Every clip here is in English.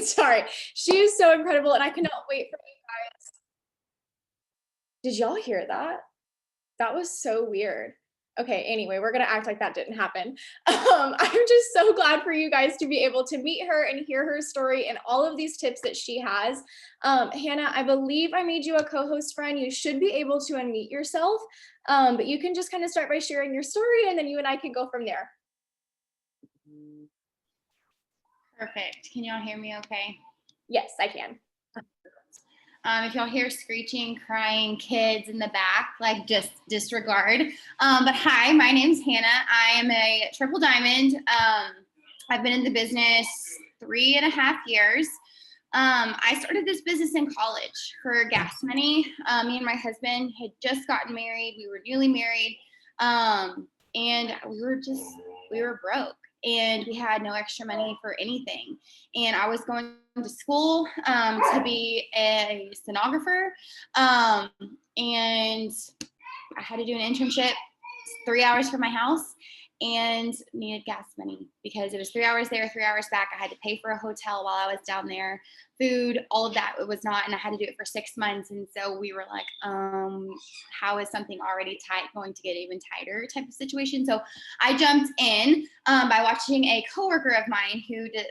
Sorry. She is so incredible, and I cannot wait for you guys. Did y'all hear that? That was so weird. Okay, anyway, we're gonna act like that didn't happen. I'm just so glad for you guys to be able to meet her and hear her story and all of these tips that she has. Hannah, I believe I made you a co-host friend. You should be able to unmute yourself, but you can just kind of start by sharing your story, and then you and I can go from there. Perfect. Can y'all hear me okay? Yes, I can. If y'all hear screeching, crying, kids in the back, like just disregard. But hi, my name's Hannah. I am a triple diamond. I've been in the business 3.5 years. I started this business in college for gas money. Me and my husband had just gotten married. We were newly married. And we were broke and we had no extra money for anything. And I was going to school to be a stenographer. And I had to do an internship 3 hours from my house and needed gas money because it was 3 hours there, 3 hours back. I had to pay for a hotel while I was down there, food, all of that. It was not, and I had to do it for 6 months. And so we were like, how is something already tight going to get even tighter type of situation? So I jumped in by watching a coworker of mine who did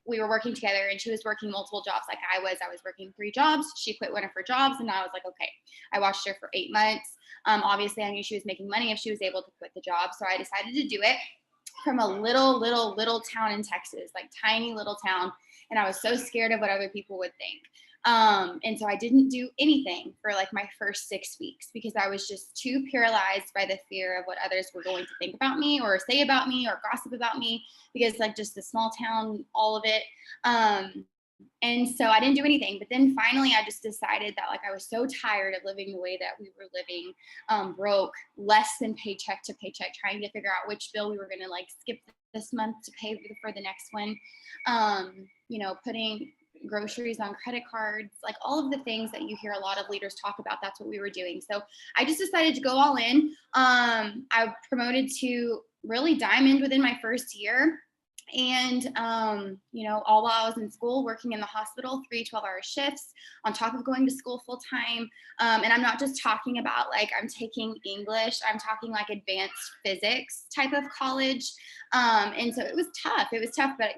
we were working together and she was working multiple jobs like I was. I was working 3 jobs. She quit one of her jobs and I was like, okay. I watched her for 8 months. Obviously, I knew she was making money if she was able to quit the job. So I decided to do it from a little town in Texas, like tiny little town. And I was so scared of what other people would think. And so I didn't do anything for like my first 6 weeks because I was just too paralyzed by the fear of what others were going to think about me or say about me or gossip about me because like just the small town, all of it. And so I didn't do anything. But then finally, I just decided that like I was so tired of living the way that we were living, broke, less than paycheck to paycheck, trying to figure out which bill we were going to like skip this month to pay for the next one. Putting groceries on credit cards, like all of the things that you hear a lot of leaders talk about. That's what we were doing. So I just decided to go all in. I promoted to really diamond within my first year. And, all while I was in school, working in the hospital, 3 12-hour shifts on top of going to school full time. And I'm not just talking about like I'm taking English, I'm talking like advanced physics type of college. And so it was tough. But,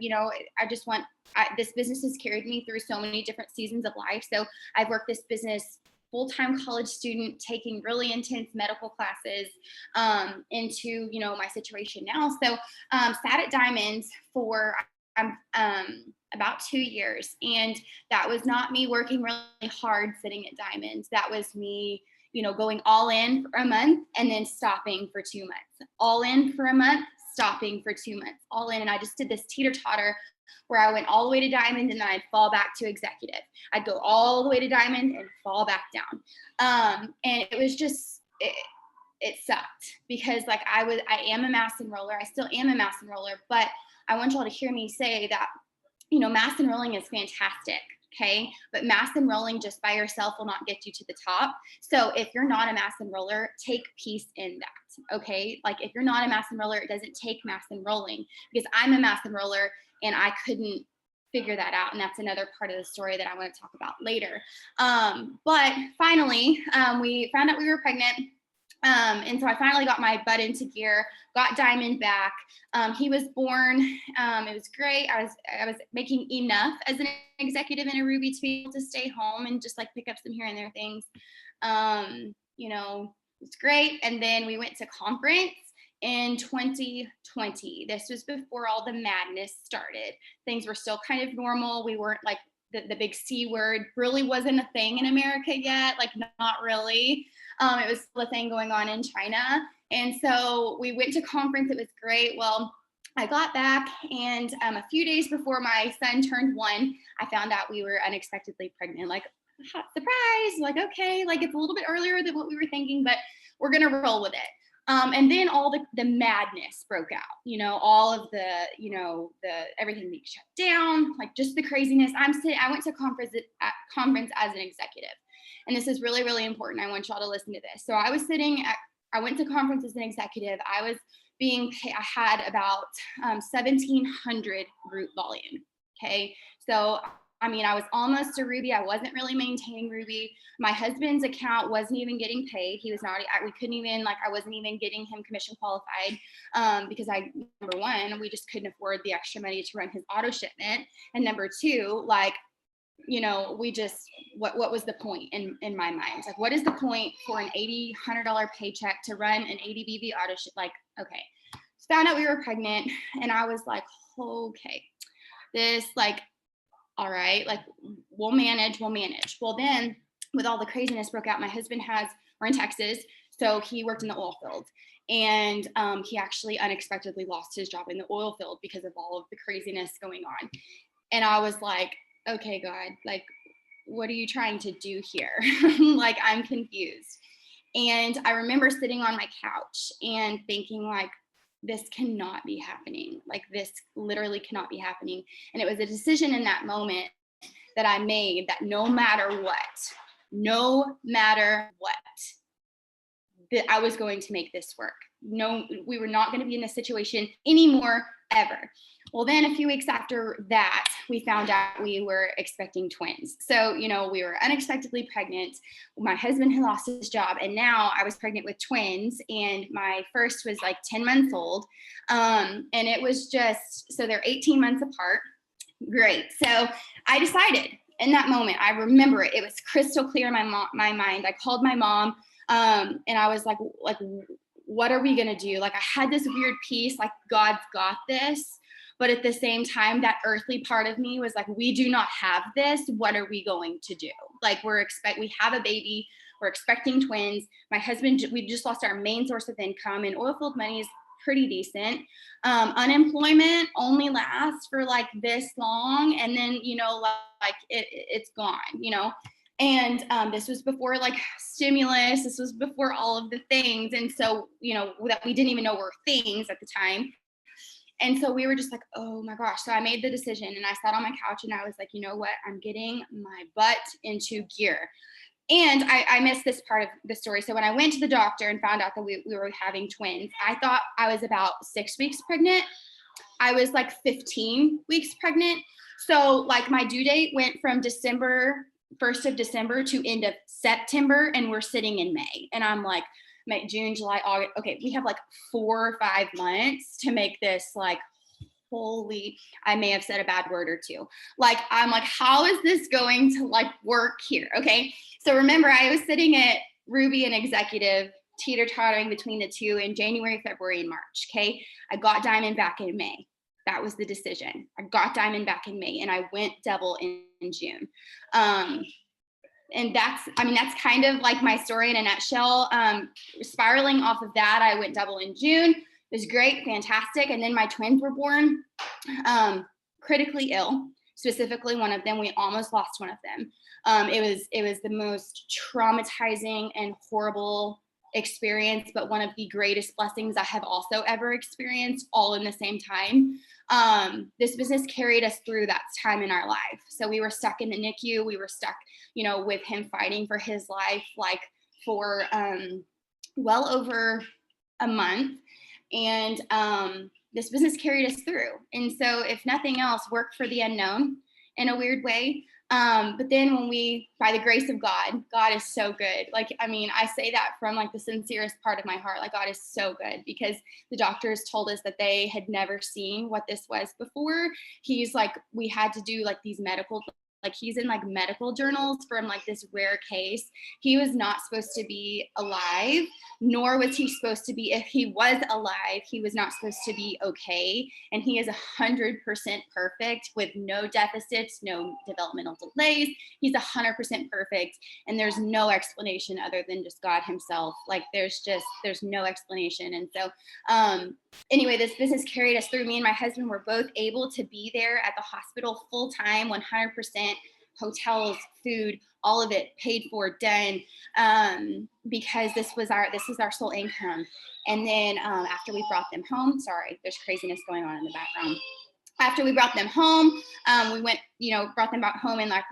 this business has carried me through so many different seasons of life. So I've worked this business full-time college student taking really intense medical classes into my situation now. So sat at Diamonds for about 2 years, and that was not me working really hard sitting at Diamonds. That was me going all in for a month and then stopping for 2 months, all in for a month, stopping for 2 months, all in. And I just did this teeter-totter where I went all the way to Diamond and then I'd fall back to executive. I'd go all the way to Diamond and fall back down. And it was just, it sucked because like I am a mass enroller. I still am a mass enroller, but I want y'all to hear me say that, mass enrolling is fantastic. Okay. But mass enrolling just by yourself will not get you to the top. So if you're not a mass enroller, take peace in that. Okay. Like if you're not a mass enroller, it doesn't take mass enrolling because I'm a mass enroller and I couldn't figure that out. And that's another part of the story that I want to talk about later. But finally, we found out we were pregnant. And so I finally got my butt into gear, got Diamond back. He was born. It was great. I was making enough as an executive in Aruby to be able to stay home and just like pick up some here and there things. It's great. And then we went to conference in 2020. This was before all the madness started. Things were still kind of normal. We weren't like the big C word really wasn't a thing in America yet, like not really. It was still a thing going on in China. And so we went to conference. It was great. Well, I got back and a few days before my son turned 1, I found out we were unexpectedly pregnant. Like, surprise, like, okay, like it's a little bit earlier than what we were thinking, but we're going to roll with it. And then all the madness broke out, all of the everything being shut down, like just the craziness. I went to conference as an executive. And this is really, really important. I want y'all to listen to this. So I went to conference as an executive. I was being paid, I had about 1,700 group volume. Okay. So, I mean, I was almost to Ruby. I wasn't really maintaining Ruby. My husband's account wasn't even getting paid. He was not, we couldn't even, like, I wasn't even getting him commission qualified because number one, we just couldn't afford the extra money to run his auto shipment. And number two, like, you know, we just, what was the point in my mind? Like, what is the point for an $100 paycheck to run an ADBV auto ship? Like, okay. So found out we were pregnant and I was like, okay, this, like, all right, like, we'll manage. Well, then with all the craziness broke out, my husband we're in Texas, so he worked in the oil field. And he actually unexpectedly lost his job in the oil field because of all of the craziness going on. And I was like, okay, God, like, what are you trying to do here? Like, I'm confused. And I remember sitting on my couch and thinking, like, this cannot be happening. Like, this literally cannot be happening. And it was a decision in that moment that I made that no matter what, that I was going to make this work. No, we were not going to be in this situation anymore, ever. Well, then a few weeks after that, we found out we were expecting twins. So, you know, we were unexpectedly pregnant. My husband had lost his job, and now I was pregnant with twins, and my first was like 10 months old. And it was just, so they're 18 months apart. Great. So I decided in that moment, I remember it was crystal clear in my mind. I called my mom, and I was like, what are we going to do? Like, I had this weird peace, like, God's got this. But at the same time, that earthly part of me was like, we do not have this. What are we going to do? Like, we have a baby. We're expecting twins. My husband, we just lost our main source of income, and oil field money is pretty decent. Unemployment only lasts for like this long. And then, you know, like it's gone, you know? And this was before like stimulus. This was before all of the things. And so, you know, that we didn't even know were things at the time. And so we were just like, oh my gosh. So I made the decision and I sat on my couch and I was like, you know what? I'm getting my butt into gear. And I missed this part of the story. So when I went to the doctor and found out that we were having twins, I thought I was about 6 weeks pregnant. I was like 15 weeks pregnant. So like my due date went from 1st of December to end of September, and we're sitting in May. And I'm like, May, June, July, August. Okay, we have like 4 or 5 months to make this like, holy, I may have said a bad word or two. Like, I'm like, how is this going to like work here? Okay. So remember, I was sitting at Ruby and Executive, teeter-tottering between the two in January, February, and March. Okay. I got Diamond back in May. That was the decision. I got Diamond back in May and I went double in June. And that's kind of like my story in a nutshell. Spiraling off of that, I went double in June. It was great, fantastic. And then my twins were born, critically ill, specifically one of them. We almost lost one of them. It was the most traumatizing and horrible experience, but one of the greatest blessings I have also ever experienced, all in the same time. This business carried us through that time in our life. So we were stuck in the NICU. We were stuck, you know, with him fighting for his life, like for well over a month. And this business carried us through. And so if nothing else, work for the unknown in a weird way. But then when we, by the grace of God, God is so good. Like, I mean, I say that from like the sincerest part of my heart. Like, God is so good because the doctors told us that they had never seen what this was before. He's like, we had to do like these medical, like he's in like medical journals from like this rare case. He was not supposed to be alive, nor was he supposed to be, if he was alive, he was not supposed to be okay. And he is 100% perfect with no deficits, no developmental delays. He's 100% perfect. And there's no explanation other than just God himself. Like there's no explanation. And so anyway, this business carried us through. Me and my husband were both able to be there at the hospital full time, 100%, hotels, food, all of it paid for, done, because this was our sole income. And then after we brought them home, sorry, there's craziness going on in the background. After we brought them home, we went, brought them back home in like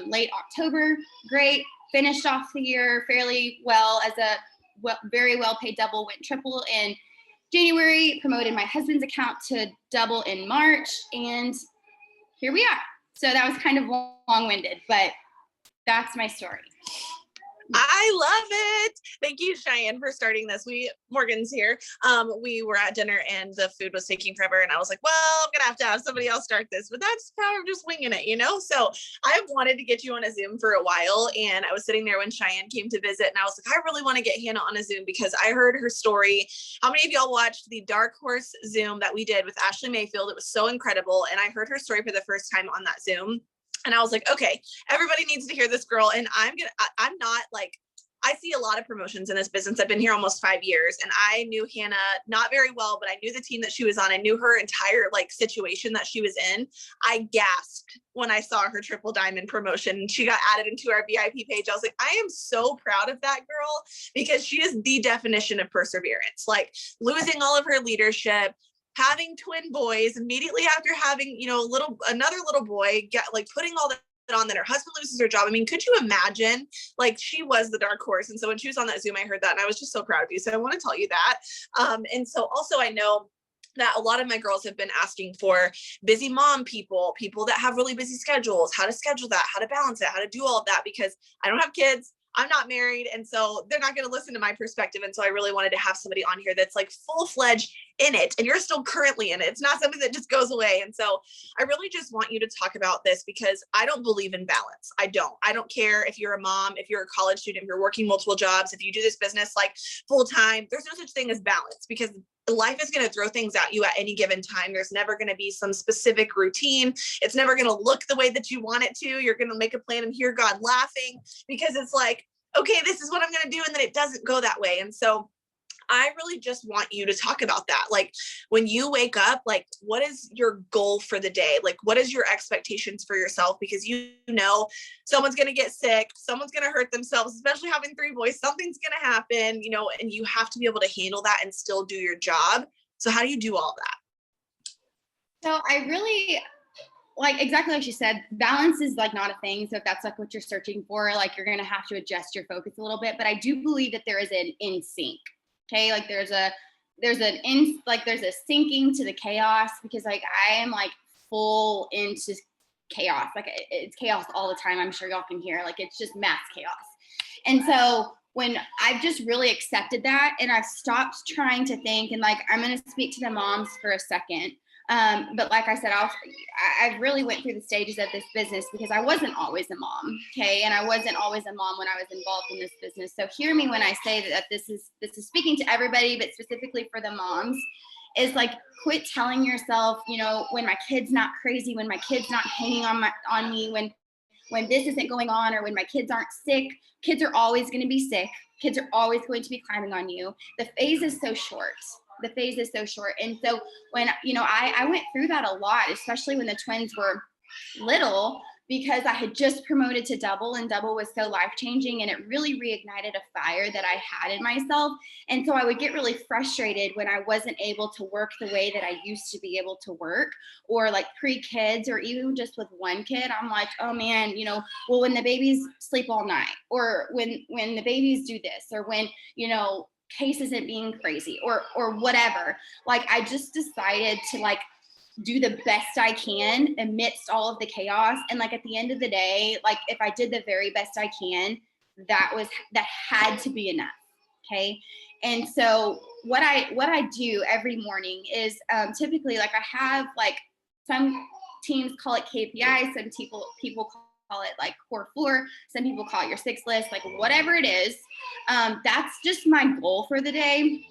late October. Great, finished off the year fairly well as a very well paid double, went triple in January, promoted my husband's account to double in March, and here we are. So that was kind of long-winded, but that's my story. I love it. Thank you, Cheyenne, for starting this. Morgan's here. We were at dinner and the food was taking forever. And I was like, well, I'm going to have somebody else start this, but that's how I'm just winging it, you know? So I've wanted to get you on a Zoom for a while. And I was sitting there when Cheyenne came to visit and I was like, I really want to get Hannah on a Zoom because I heard her story. How many of y'all watched the Dark Horse Zoom that we did with Ashley Mayfield? It was so incredible. And I heard her story for the first time on that Zoom. And I was like, okay, everybody needs to hear this girl. And I'm not like, I see a lot of promotions in this business. I've been here almost 5 years and I knew Hannah not very well, but I knew the team that she was on. I knew her entire like situation that she was in. I gasped when I saw her triple diamond promotion and she got added into our VIP page. I was like, I am so proud of that girl because she is the definition of perseverance, like losing all of her leadership, having twin boys immediately after having, you know, another little boy, get like putting all that on, that her husband loses her job. I mean, could you imagine? Like she was the dark horse. And so when she was on that Zoom, I heard that and I was just so proud of you. So I want to tell you that. And so also I know that a lot of my girls have been asking for busy mom people that have really busy schedules, how to schedule that, how to balance it, how to do all of that, because I don't have kids. I'm not married. And so they're not going to listen to my perspective. And so I really wanted to have somebody on here that's like full-fledged in it. And you're still currently in it. It's not something that just goes away. And so I really just want you to talk about this because I don't believe in balance. I don't care if you're a mom, if you're a college student, if you're working multiple jobs, if you do this business like full time, there's no such thing as balance because life is going to throw things at you at any given time. There's never going to be some specific routine. It's never going to look the way that you want it to. You're going to make a plan and hear God laughing because it's like, okay, this is what I'm going to do. And then it doesn't go that way. And so I really just want you to talk about that. Like when you wake up, like what is your goal for the day? Like what is your expectations for yourself? Because you know, someone's going to get sick, someone's going to hurt themselves, especially having 3 boys, something's going to happen, you know, and you have to be able to handle that and still do your job. So how do you do all that? So I really, like exactly like she said, balance is like not a thing. So if that's like what you're searching for, like you're going to have to adjust your focus a little bit. But I do believe that there is an in sync. Okay. Like there's a syncing to the chaos because like I am like full into chaos. Like it's chaos all the time. I'm sure y'all can hear, like, it's just mass chaos. And so when I've just really accepted that and I've stopped trying to think and like, I'm going to speak to the moms for a second. But like I said, I really went through the stages of this business because I wasn't always a mom, okay? And I wasn't always a mom when I was involved in this business. So hear me when I say that this is speaking to everybody, but specifically for the moms, is like quit telling yourself, you know, when my kid's not crazy, when my kid's not hanging on me, when this isn't going on, or when my kids aren't sick. Kids are always going to be sick. Kids are always going to be climbing on you. The phase is so short. And so when, you know, I went through that a lot, especially when the twins were little, because I had just promoted to double and double was so life-changing and it really reignited a fire that I had in myself. And so I would get really frustrated when I wasn't able to work the way that I used to be able to work, or like pre-kids, or even just with one kid. I'm like, oh man, you know, well, when the babies sleep all night, or when the babies do this, or when, you know, case isn't being crazy, or whatever. Like I just decided to like do the best I can amidst all of the chaos. And like at the end of the day, like if I did the very best I can, that had to be enough. Okay. And so what I do every morning is typically, like, I have, like, some teams call it KPI, some people call it like core 4, some people call it your 6 list, like whatever it is. That's just my goal for the day.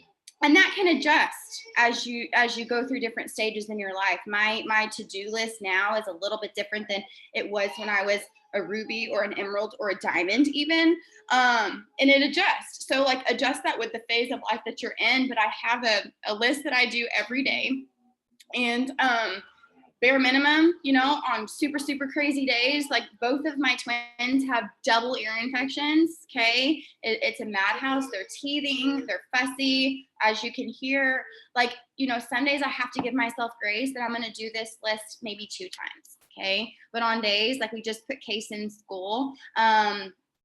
And that can adjust as you go through different stages in your life. My to-do list now is a little bit different than it was when I was a ruby or an emerald or a diamond even. And it adjusts. So like adjust that with the phase of life that you're in. But I have a list that I do every day. And bare minimum, you know, on super, super crazy days, like both of my twins have double ear infections, okay? It's a madhouse. They're teething, they're fussy, as you can hear. Like, you know, some days I have to give myself grace that I'm gonna do this list maybe 2 times, okay? But on days, like we just put Case in school,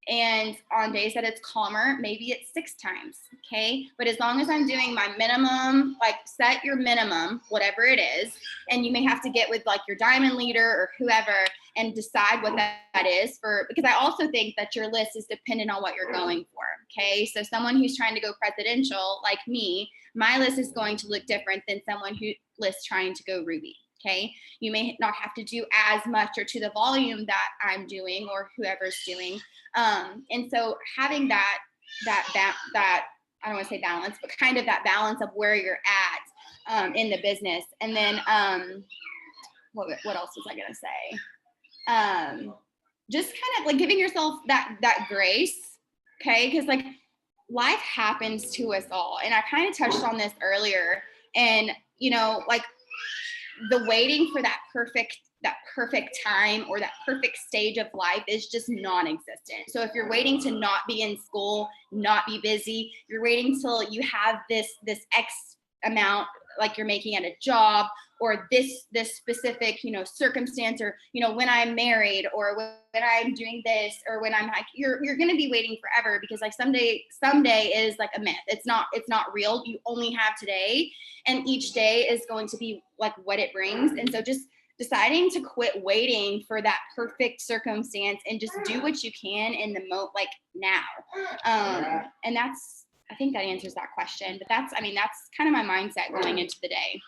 And on days that it's calmer, maybe it's 6 times. Okay. But as long as I'm doing my minimum, like set your minimum, whatever it is, and you may have to get with like your diamond leader or whoever and decide what that is for, because I also think that your list is dependent on what you're going for. Okay. So someone who's trying to go presidential like me, my list is going to look different than someone who lists trying to go ruby. Okay. You may not have to do as much or to the volume that I'm doing or whoever's doing. And so having that I don't want to say balance, but kind of that balance of where you're at in the business. And then what else was I gonna say? Just kind of like giving yourself that grace, okay? Because like life happens to us all, and I kind of touched on this earlier. And you know, like the waiting for that perfect time or that perfect stage of life is just non-existent. So if you're waiting to not be in school, not be busy, you're waiting till you have this X amount like you're making at a job, or this specific, you know, circumstance, or, you know, when I'm married, or when I'm doing this, or when I'm like, you're going to be waiting forever, because like someday is like a myth. It's not real. You only have today, and each day is going to be like what it brings. And so just deciding to quit waiting for that perfect circumstance and just do what you can in the like now. And I think that answers that question, but that's kind of my mindset going into the day.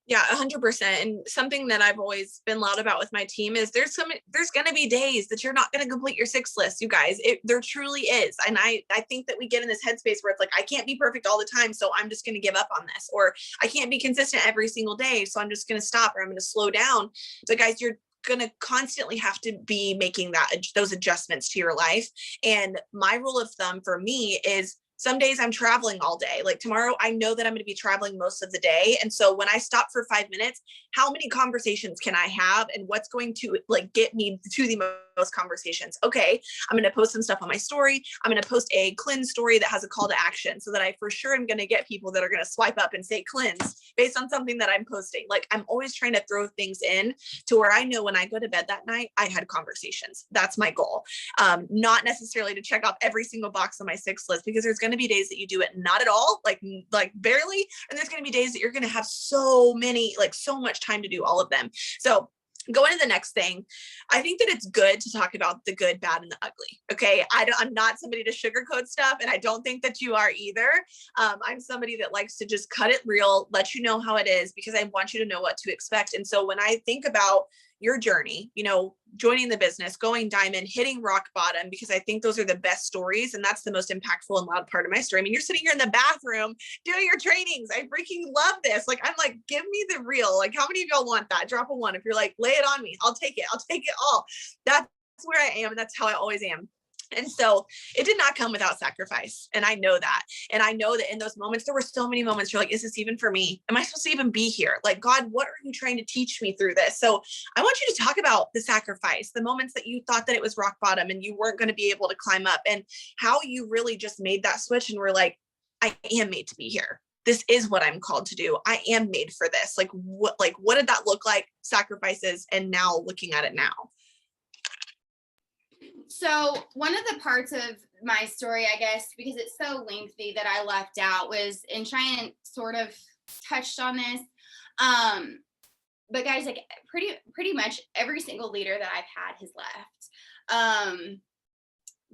Yeah, 100%. And something that I've always been loud about with my team is there's going to be days that you're not going to complete your 6 lists, you guys. There truly is. And I think that we get in this headspace where it's like, I can't be perfect all the time, so I'm just going to give up on this. Or I can't be consistent every single day, so I'm just going to stop, or I'm going to slow down. So guys, you're going to constantly have to be making those adjustments to your life. And my rule of thumb for me is, some days I'm traveling all day. Like tomorrow, I know that I'm going to be traveling most of the day. And so when I stop for 5 minutes, how many conversations can I have, and what's going to like get me to the most conversations? Okay, I'm going to post some stuff on my story. I'm going to post a cleanse story that has a call to action, so that I for sure am going to get people that are going to swipe up and say cleanse based on something that I'm posting. Like I'm always trying to throw things in to where I know when I go to bed that night, I had conversations. That's my goal. Not necessarily to check off every single box on my 6 list, because there's going to be days that you do it not at all, like barely, and there's going to be days that you're going to have so much time to do all of them. So going to the next thing, I think that it's good to talk about the good, bad, and the ugly. Okay. I'm not somebody to sugarcoat stuff, and I don't think that you are either. I'm somebody that likes to just cut it real, let you know how it is, because I want you to know what to expect. And so when I think about your journey, you know, joining the business, going diamond, hitting rock bottom, because I think those are the best stories. And that's the most impactful and loud part of my story. I mean, you're sitting here in the bathroom doing your trainings. I freaking love this. Like, I'm like, give me the real. Like, how many of y'all want that? Drop a 1. If you're like, lay it on me, I'll take it. I'll take it all. That's where I am. And that's how I always am. And so it did not come without sacrifice. And I know that. And I know that in those moments, there were so many moments you're like, is this even for me? Am I supposed to even be here? Like, God, what are you trying to teach me through this? So I want you to talk about the sacrifice, the moments that you thought that it was rock bottom and you weren't going to be able to climb up, and how you really just made that switch and were like, I am made to be here. This is what I'm called to do. I am made for this. Like what did that look like? Sacrifices. And now looking at it now. So one of the parts of my story, I guess, because it's so lengthy, that I left out was, and Cheyenne sort of touched on this. But guys, like pretty much every single leader that I've had has left.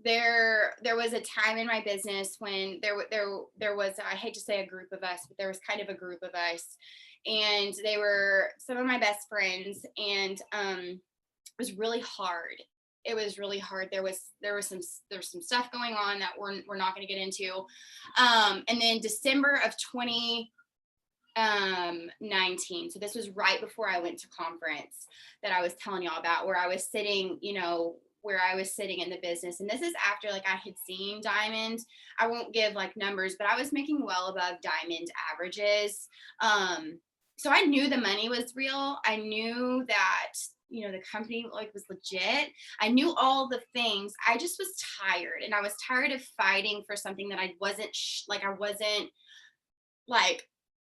There was a time in my business when there was, I hate to say a group of us, but there was kind of a group of us, and they were some of my best friends, and it was really hard. It was really hard. There was some stuff going on that we're not going to get into. And then December of 2019. So this was right before I went to conference that I was telling y'all about, where I was sitting, you know, where I was sitting in the business. And this is after like I had seen diamond. I won't give like numbers, but I was making well above diamond averages. So I knew the money was real. I knew that, you know, the company like was legit. I knew all the things. I just was tired, and I was tired of fighting for something that I wasn't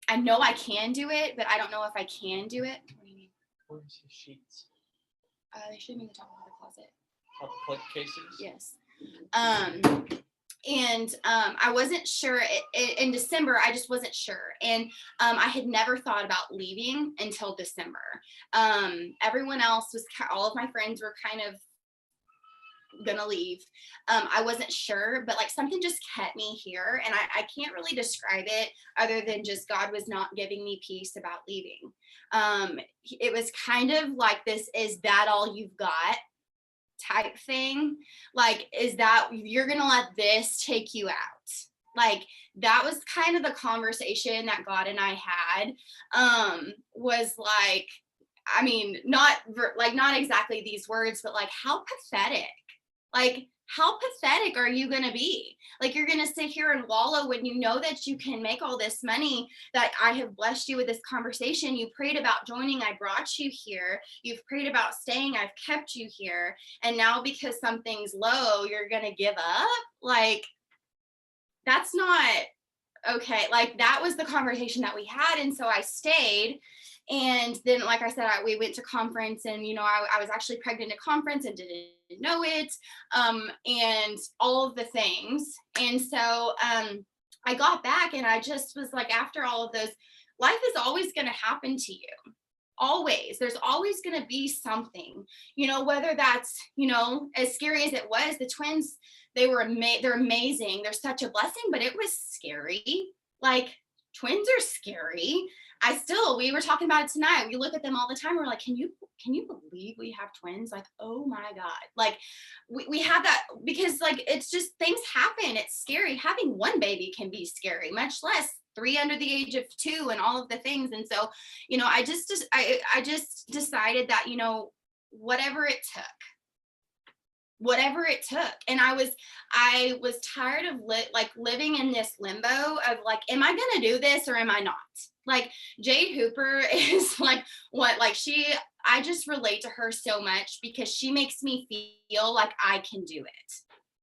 I know I can do it, but I don't know if I can do it. What do you mean? Where's the sheets? They should be in the top of the closet. Top plate cases? Yes. I wasn't sure in December. I just wasn't sure. And I had never thought about leaving until December. Everyone else was, all of my friends were kind of gonna leave. I wasn't sure, but like something just kept me here. And I can't really describe it other than just God was not giving me peace about leaving. It was kind of like this, is that all you've got type thing? Like, is that you're gonna let this take you out? Like, that was kind of the conversation that God and I had. Was like, I mean, not exactly these words, but like, how pathetic. Like, how pathetic are you going to be? Like, you're going to sit here and wallow when you know that you can make all this money, that I have blessed you with this conversation. You prayed about joining. I brought you here. You've prayed about staying. I've kept you here. And now because something's low, you're going to give up? Like, that's not okay. Like, that was the conversation that we had. And so I stayed. And then, like I said, we went to conference, and, you know, I was actually pregnant at conference and didn't know it, and all of the things. And so I got back, and I just was like, after all of those, life is always going to happen to you. Always. There's always going to be something, you know, whether that's, you know, as scary as it was, the twins, they're amazing. They're such a blessing, but it was scary. Like, twins are scary. We were talking about it tonight. We look at them all the time. We're like, can you believe we have twins? Like, oh my God. Like, we have that because, like, it's just, things happen. It's scary. Having one baby can be scary, much less 3 under the age of 2 and all of the things. And so, you know, I just decided that, you know, whatever it took. And I was tired of living in this limbo of like, am I going to do this or am I not? Like, Jade Hooper is like, I just relate to her so much because she makes me feel like I can do it,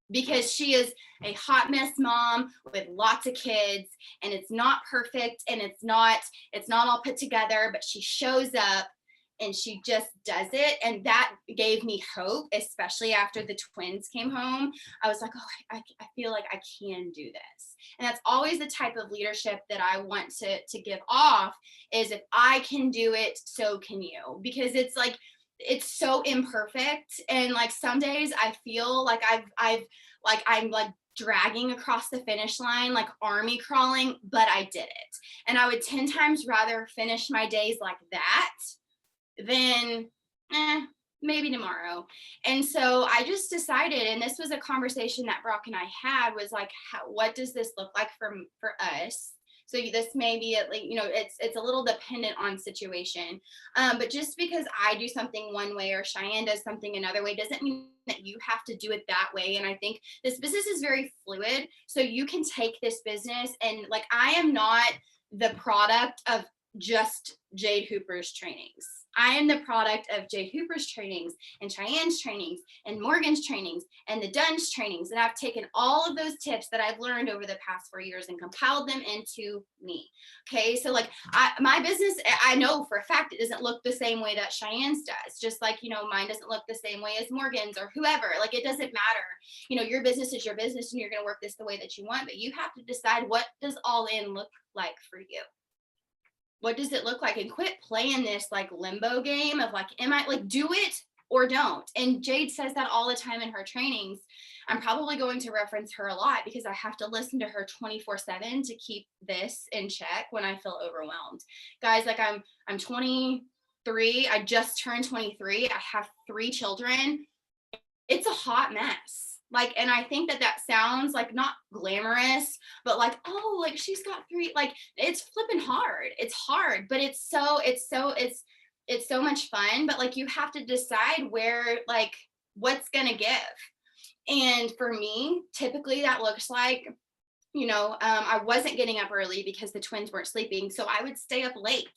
because she is a hot mess mom with lots of kids, and it's not perfect, and it's not all put together, but she shows up and she just does it. And that gave me hope, especially after the twins came home. I was like, oh, I feel like I can do this. And that's always the type of leadership that I want to give off, is if I can do it, so can you. Because it's like, it's so imperfect. And like, some days I feel like I'm like dragging across the finish line, like army crawling, but I did it. And I would 10 times rather finish my days like that than maybe tomorrow. And so I just decided, and this was a conversation that Brock and I had, was like, what does this look like for us? So this may be, you know, it's a little dependent on situation, but just because I do something one way or Cheyenne does something another way doesn't mean that you have to do it that way. And I think this business is very fluid, so you can take this business, and like, I am not the product of just Jade Hooper's trainings. I am the product of Jade Hooper's trainings and Cheyenne's trainings and Morgan's trainings and the Dunn's trainings. And I've taken all of those tips that I've learned over the past 4 years and compiled them into me. Okay. So like, my business, I know for a fact, it doesn't look the same way that Cheyenne's does. Just like, you know, mine doesn't look the same way as Morgan's or whoever. Like, it doesn't matter. You know, your business is your business, and you're going to work this the way that you want, but you have to decide, what does all in look like for you? What does it look like? And quit playing this like limbo game of like, am I like, do it or don't? And Jade says that all the time in her trainings. I'm probably going to reference her a lot because I have to listen to her 24/7 to keep this in check when I feel overwhelmed. Guys, like, I'm 23. I just turned 23. I have 3 children. It's a hot mess. Like, and I think that sounds like not glamorous, but like, oh, like she's got 3, like, it's flipping hard. It's hard, but it's so much fun. But like, you have to decide where, like, what's gonna give. And for me, typically that looks like, you know, I wasn't getting up early because the twins weren't sleeping, so I would stay up late.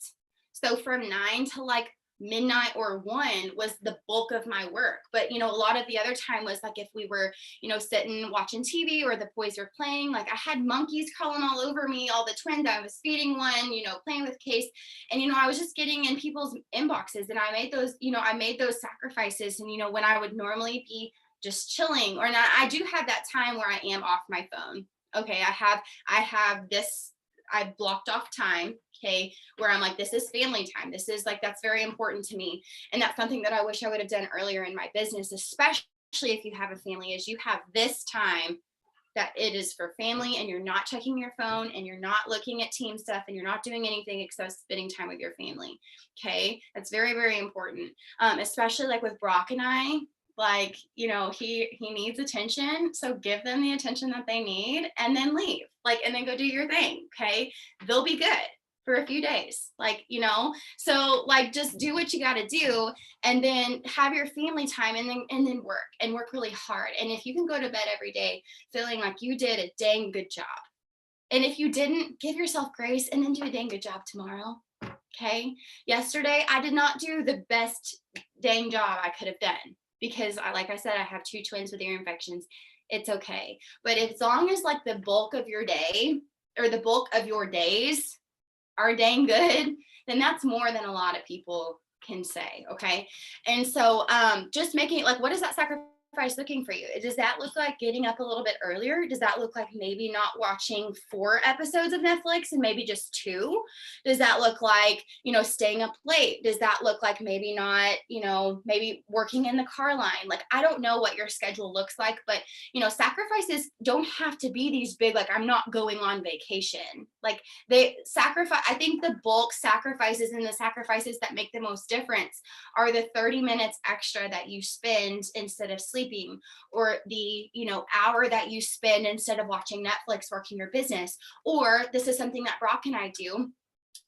So from 9 to like midnight or 1 was the bulk of my work. But, you know, a lot of the other time was like, if we were, you know, sitting watching TV or the boys were playing, like, I had monkeys crawling all over me, all the twins, I was feeding one, you know, playing with Case. And, you know, I was just getting in people's inboxes, and I made those sacrifices. And, you know, when I would normally be just chilling or not. I do have that time where I am off my phone. Okay. I have this, I blocked off time. Okay. Where I'm like, this is family time. This is like, that's very important to me. And that's something that I wish I would have done earlier in my business, especially if you have a family, is you have this time that it is for family and you're not checking your phone and you're not looking at team stuff and you're not doing anything except spending time with your family. Okay. That's very, very important. Especially like with Brock and I, like, you know, he needs attention. So give them the attention that they need and then leave, like, and then go do your thing. Okay. They'll be good for a few days, like, you know, so like, just do what you got to do and then have your family time and then work really hard. And if you can go to bed every day feeling like you did a dang good job, and if you didn't, give yourself grace and then do a dang good job tomorrow. Okay. Yesterday, I did not do the best dang job I could have done because like I said, I have 2 twins with ear infections. It's okay. But as long as like the bulk of your day or the bulk of your days are dang good, then that's more than a lot of people can say. Okay. And so just making it like, what does that sacrifice looking for you? Does that look like getting up a little bit earlier? Does that look like maybe not watching 4 episodes of Netflix and maybe just 2? Does that look like, you know, staying up late? Does that look like maybe not, you know, maybe working in the car line? Like, I don't know what your schedule looks like, but, you know, sacrifices don't have to be these big, like, I'm not going on vacation. Like, they sacrifice, I think the bulk sacrifices and the sacrifices that make the most difference are the 30 minutes extra that you spend instead of sleeping, or the, you know, hour that you spend instead of watching Netflix working your business. Or this is something that Brock and I do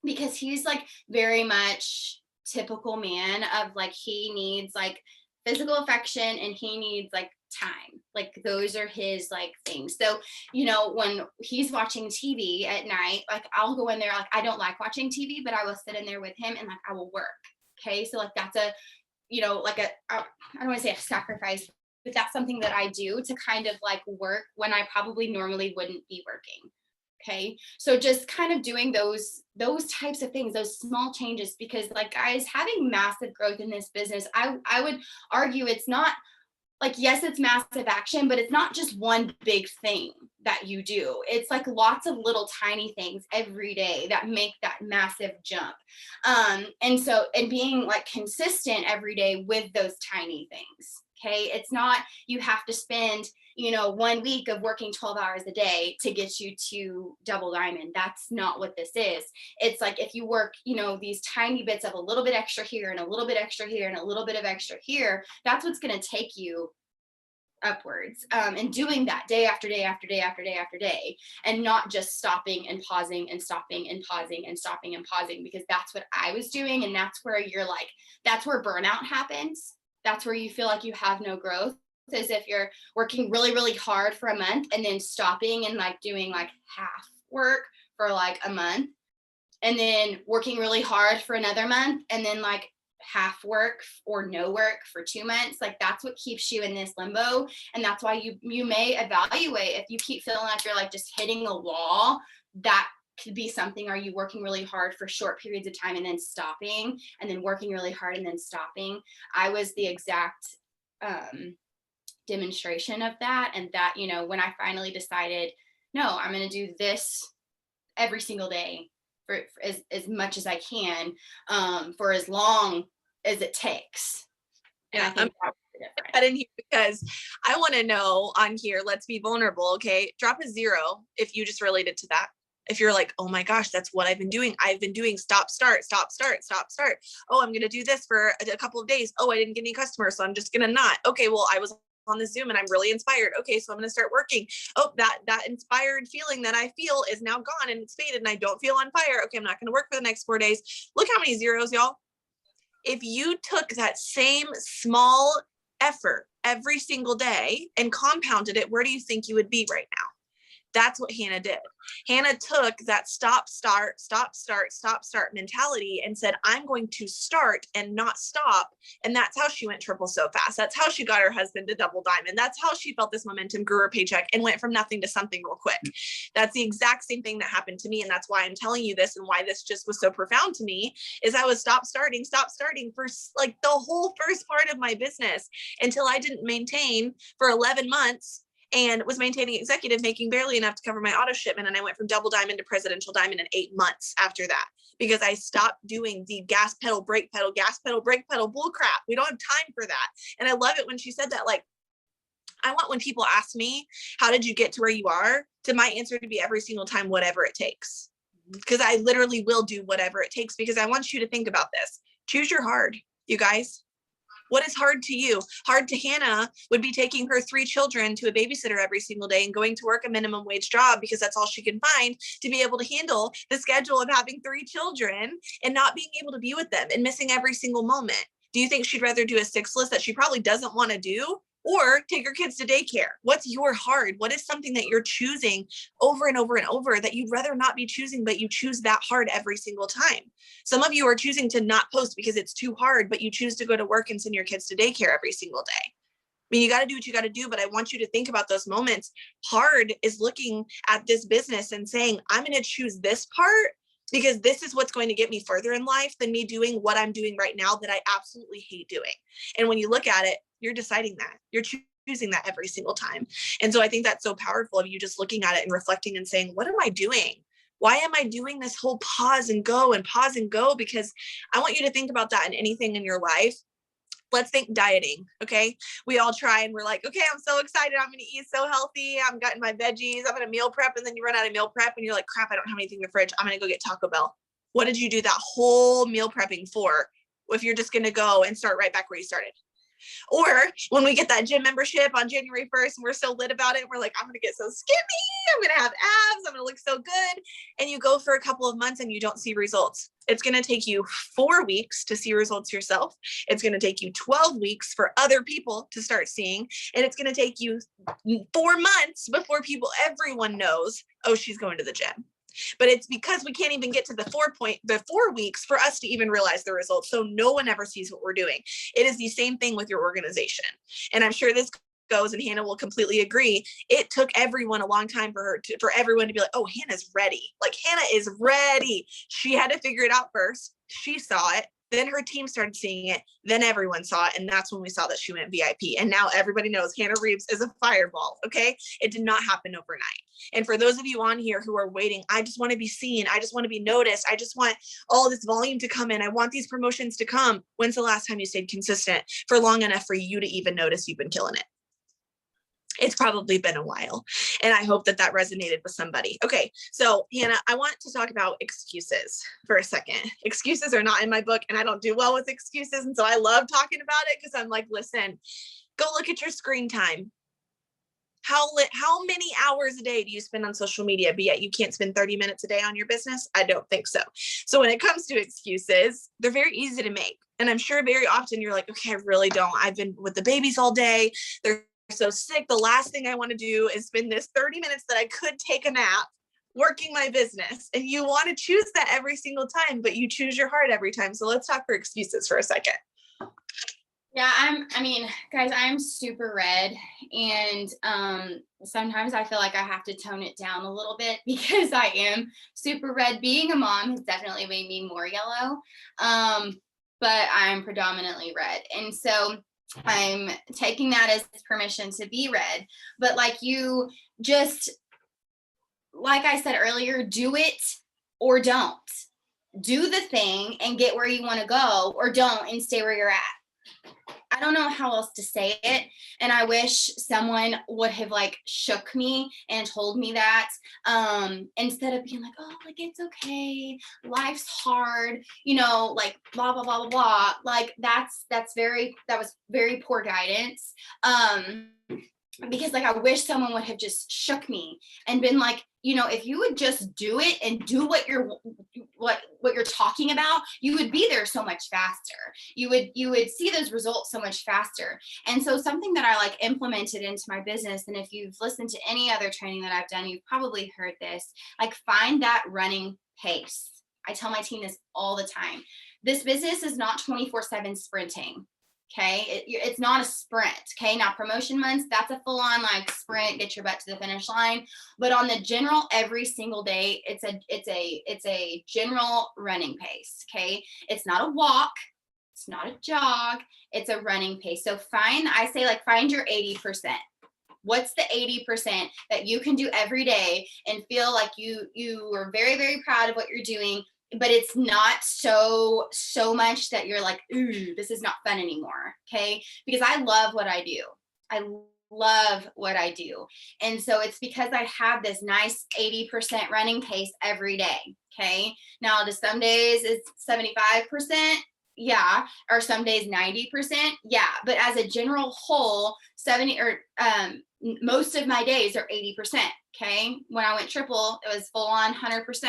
because he's like very much typical man of like, he needs like physical affection and he needs like time. Like those are his like things. So, you know, when he's watching TV at night, like I'll go in there, like I don't like watching TV, but I will sit in there with him and like I will work. Okay. So like that's a, you know, like I don't want to say a sacrifice, but that's something that I do to kind of like work when I probably normally wouldn't be working. Okay. So just kind of doing those types of things, those small changes, because like guys, having massive growth in this business, I would argue it's not like, yes, it's massive action, but it's not just one big thing that you do. It's like lots of little tiny things every day that make that massive jump. And being like consistent every day with those tiny things. Okay. It's not, you have to spend, you know, 1 week of working 12 hours a day to get you to double diamond. That's not what this is. It's like, if you work, you know, these tiny bits of a little bit extra here and a little bit extra here and a little bit of extra here, that's what's going to take you upwards. And doing that day after day after day after day after day, and not just stopping and pausing and stopping and pausing and stopping and pausing, because that's what I was doing. And that's where you're like, that's where burnout happens. That's where you feel like you have no growth, as if you're working really, really hard for a month and then stopping and like doing like half work for like a month, and then working really hard for another month and then like half work or no work for 2 months. Like that's what keeps you in this limbo. And that's why you may evaluate, if you keep feeling like you're like just hitting a wall, that could be something. Are you working really hard for short periods of time and then stopping, and then working really hard and then stopping? I was the exact demonstration of that. And that, you know, when I finally decided, no, I'm going to do this every single day for as much as I can, for as long as it takes. And I think that in here because I want to know on here, let's be vulnerable. Okay. Drop a 0 if you just related to that. If you're like, oh my gosh, that's what I've been doing. I've been doing stop, start, stop, start, stop, start. Oh, I'm going to do this for a couple of days. Oh, I didn't get any customers, so I'm just going to not. Okay, well, I was on the Zoom and I'm really inspired. Okay, so I'm going to start working. Oh, that inspired feeling that I feel is now gone and it's faded and I don't feel on fire. Okay, I'm not going to work for the next 4 days. Look how many zeros, y'all. If you took that same small effort every single day and compounded it, where do you think you would be right now? That's what Hannah did. Hannah took that stop, start mentality and said, I'm going to start and not stop. And that's how she went triple so fast. That's how she got her husband to double diamond. That's how she felt this momentum, grew her paycheck, and went from nothing to something real quick. That's the exact same thing that happened to me. And that's why I'm telling you this, and why this just was so profound to me, is I was stop starting for like the whole first part of my business, until I didn't maintain for 11 months and was maintaining executive, making barely enough to cover my auto shipment. And I went from double diamond to presidential diamond in 8 months after that, because I stopped doing the gas pedal, brake pedal, gas pedal, brake pedal bull crap. We don't have time for that. And I love it when she said that. Like, I want, when people ask me, how did you get to where you are, to my answer to be every single time, whatever it takes. Because I literally will do whatever it takes, because I want you to think about this. Choose your hard, you guys. What is hard to you? Hard to Hannah would be taking her 3 children to a babysitter every single day and going to work a minimum wage job, because that's all she can find to be able to handle the schedule of having 3 children and not being able to be with them and missing every single moment. Do you think she'd rather do a 6 list that she probably doesn't want to do, or take her kids to daycare? What's your hard? What is something that you're choosing over and over and over that you'd rather not be choosing, but you choose that hard every single time? Some of you are choosing to not post because it's too hard, but you choose to go to work and send your kids to daycare every single day. I mean, you got to do what you got to do, but I want you to think about those moments. Hard is looking at this business and saying, I'm going to choose this part because this is what's going to get me further in life than me doing what I'm doing right now that I absolutely hate doing. And when you look at it, you're deciding that. You're choosing that every single time. And so I think that's so powerful of you just looking at it and reflecting and saying, what am I doing? Why am I doing this whole pause and go? Because I want you to think about that in anything in your life. Let's think dieting, okay? We all try and we're like, okay, I'm so excited. I'm going to eat so healthy. I'm getting my veggies. I'm going to meal prep. And then you run out of meal prep and you're like, crap, I don't have anything in the fridge. I'm going to go get Taco Bell. What did you do that whole meal prepping for if you're just going to go and start right back where you started? Or when we get that gym membership on January 1st and we're so lit about it, we're like, I'm going to get so skinny. I'm going to have abs. I'm going to look so good. And you go for a couple of months and you don't see results. It's going to take you 4 weeks to see results yourself. It's going to take you 12 weeks for other people to start seeing. And it's going to take you 4 months before everyone knows, oh, she's going to the gym. But it's because we can't even get to the 4 weeks for us to even realize the results. So no one ever sees what we're doing. It is the same thing with your organization. And I'm sure this goes, and Hannah will completely agree. It took everyone a long time for everyone to be like, oh, Hannah's ready. Like, Hannah is ready. She had to figure it out first. She saw it. Then her team started seeing it. Then everyone saw it. And that's when we saw that she went VIP. And now everybody knows Hannah Reeves is a fireball. Okay. It did not happen overnight. And for those of you on here who are waiting, I just want to be seen. I just want to be noticed. I just want all this volume to come in. I want these promotions to come. When's the last time you stayed consistent for long enough for you to even notice you've been killing it? It's probably been a while. And I hope that resonated with somebody. Okay. So Hannah, I want to talk about excuses for a second. Excuses are not in my book and I don't do well with excuses. And so I love talking about it because I'm like, listen, go look at your screen time. How many hours a day do you spend on social media? But yet you can't spend 30 minutes a day on your business? I don't think so. So when it comes to excuses, they're very easy to make. And I'm sure very often you're like, okay, I really don't. I've been with the babies all day. They're so sick. The last thing I want to do is spend this 30 minutes that I could take a nap working my business. And you want to choose that every single time, but you choose your heart every time. So let's talk for excuses for a second. Yeah, guys, I'm super red. And sometimes I feel like I have to tone it down a little bit because I am super red. Being a mom has definitely made me more yellow. But I'm predominantly red. And so I'm taking that as permission to be red. But like I said earlier, do it or don't. Do the thing and get where you want to go, or don't and stay where you're at. I don't know how else to say it. And I wish someone would have like shook me and told me that, instead of being like, oh, like, it's okay. Life's hard, like blah, blah, blah, blah, blah. Like that was very poor guidance. because like I wish someone would have just shook me and been like, you know, if you would just do it and do what you're talking about, you would be there so much faster. You would see those results so much faster. And so something that I like implemented into my business, and if you've listened to any other training that I've done, you've probably heard this, like find that running pace. I tell my team this all the time. This business is not 24/7 sprinting. Okay. It's not a sprint. Okay. Now promotion months, that's a full on like sprint, get your butt to the finish line. But on the general, every single day, it's a general running pace. Okay. It's not a walk. It's not a jog. It's a running pace. So I say like find your 80%. What's the 80% that you can do every day and feel like you are very, very proud of what you're doing, but it's not so much that you're like, ooh, this is not fun anymore. Okay. Because I love what I do. I love what I do. And so it's because I have this nice 80% running pace every day. Okay. Now, do some days it's 75%? Yeah. Or some days 90%? Yeah. But as a general whole, most of my days are 80%. Okay. When I went triple, it was full on 100%.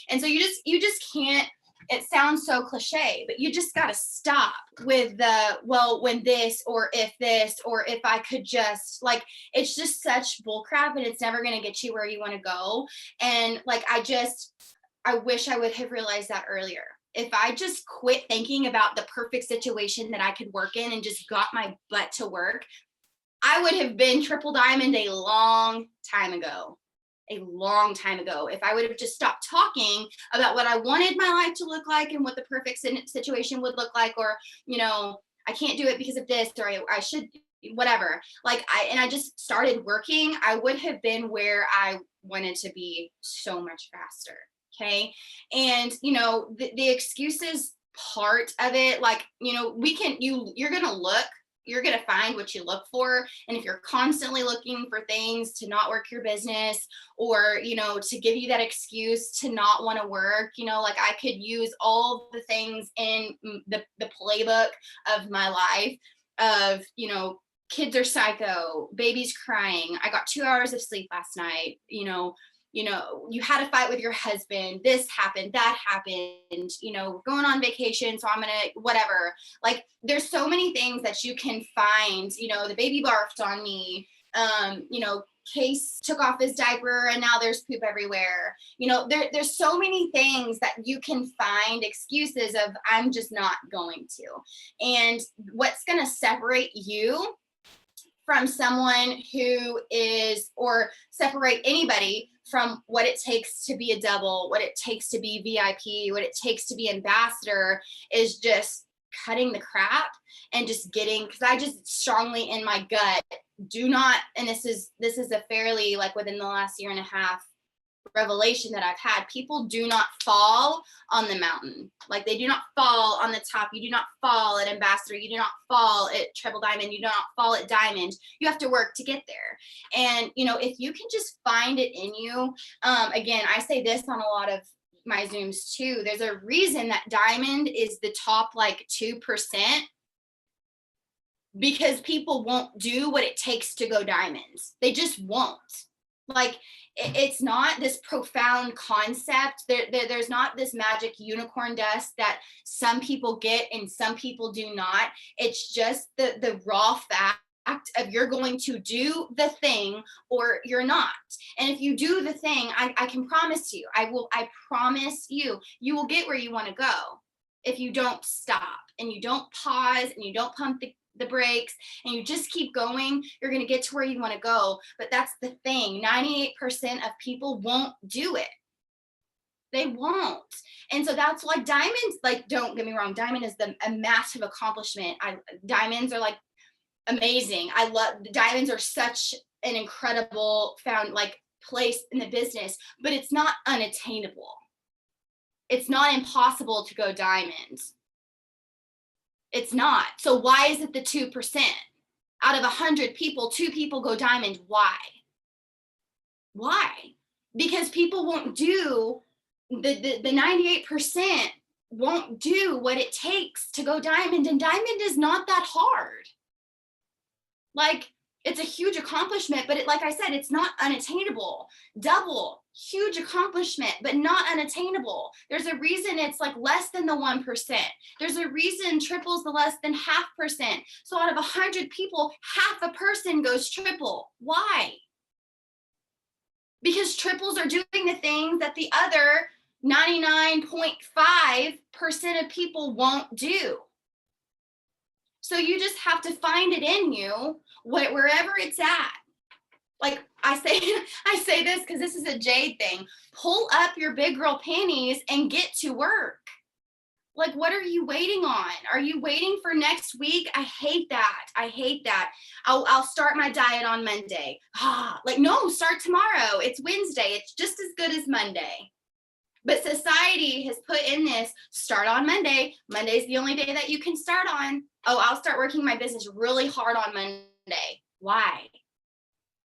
And so you just can't, it sounds so cliche, but you just got to stop with when this, or if I could just, like, it's just such bullcrap, and it's never going to get you where you want to go. And like, I wish I would have realized that earlier. If I just quit thinking about the perfect situation that I could work in and just got my butt to work, I would have been triple diamond a long time ago. If I would have just stopped talking about what I wanted my life to look like and what the perfect situation would look like, or, you know, I can't do it because of this, or I should, whatever. Like I just started working, I would have been where I wanted to be so much faster. Okay. And, you know, the excuses part of it, like, you know, you're going to find what you look for. And if you're constantly looking for things to not work your business, or, you know, to give you that excuse to not want to work, you know, like I could use all the things in the playbook of my life of, you know, kids are psycho, baby's crying, I got 2 hours of sleep last night, you know, you had a fight with your husband, this happened, that happened, you know, we're going on vacation, so I'm gonna, whatever. Like, there's so many things that you can find, you know, the baby barfed on me, you know, Case took off his diaper and now there's poop everywhere. You know, there's so many things that you can find excuses of, I'm just not going to. And what's gonna separate you from someone who is, or separate anybody from what it takes to be a double, what it takes to be VIP, what it takes to be ambassador, is just cutting the crap and just getting, because I just strongly in my gut do not, and this is a fairly, like, within the last year and a half revelation that I've had, people do not fall on the mountain. Like, they do not fall on the top. You do not fall at ambassador. You do not fall at triple diamond. You do not fall at diamond. You have to work to get there. And, you know, if you can just find it in you, again, I say this on a lot of my Zooms too, there's a reason that diamond is the top like 2%, because people won't do what it takes to go diamonds. They just won't. Like, it's not this profound concept. There's not this magic unicorn dust that some people get and some people do not. It's just the raw fact of, you're going to do the thing or you're not. And if you do the thing, I can promise you, I promise you will get where you want to go. If you don't stop and you don't pause and you don't pump the brakes and you just keep going, you're going to get to where you want to go. But that's the thing, 98% of people won't do it. They won't. And so that's why diamonds, like, don't get me wrong, diamond is a massive accomplishment. Diamonds are like amazing. I love, diamonds are such an incredible place in the business, but it's not unattainable. It's not impossible to go diamonds. It's not. So why is it the 2%? Out of 100 people, 2 people go diamond. Why? Because people won't do, the 98% won't do what it takes to go diamond. And diamond is not that hard. Like, it's a huge accomplishment, but like I said, it's not unattainable. Double, huge accomplishment, but not unattainable. There's a reason it's like less than the 1%. There's a reason triple's the less than 0.5%. So out of 100 people, half a person goes triple. Why? Because triples are doing the things that the other 99.5% of people won't do. So you just have to find it in you, wherever it's at. Like I say this because this is a Jade thing. Pull up your big girl panties and get to work. Like, what are you waiting on? Are you waiting for next week? I hate that. I hate that. I'll start my diet on Monday. Like, no, start tomorrow. It's Wednesday. It's just as good as Monday. But society has put in this, start on Monday. Monday's the only day that you can start on. Oh, I'll start working my business really hard on Monday. Why?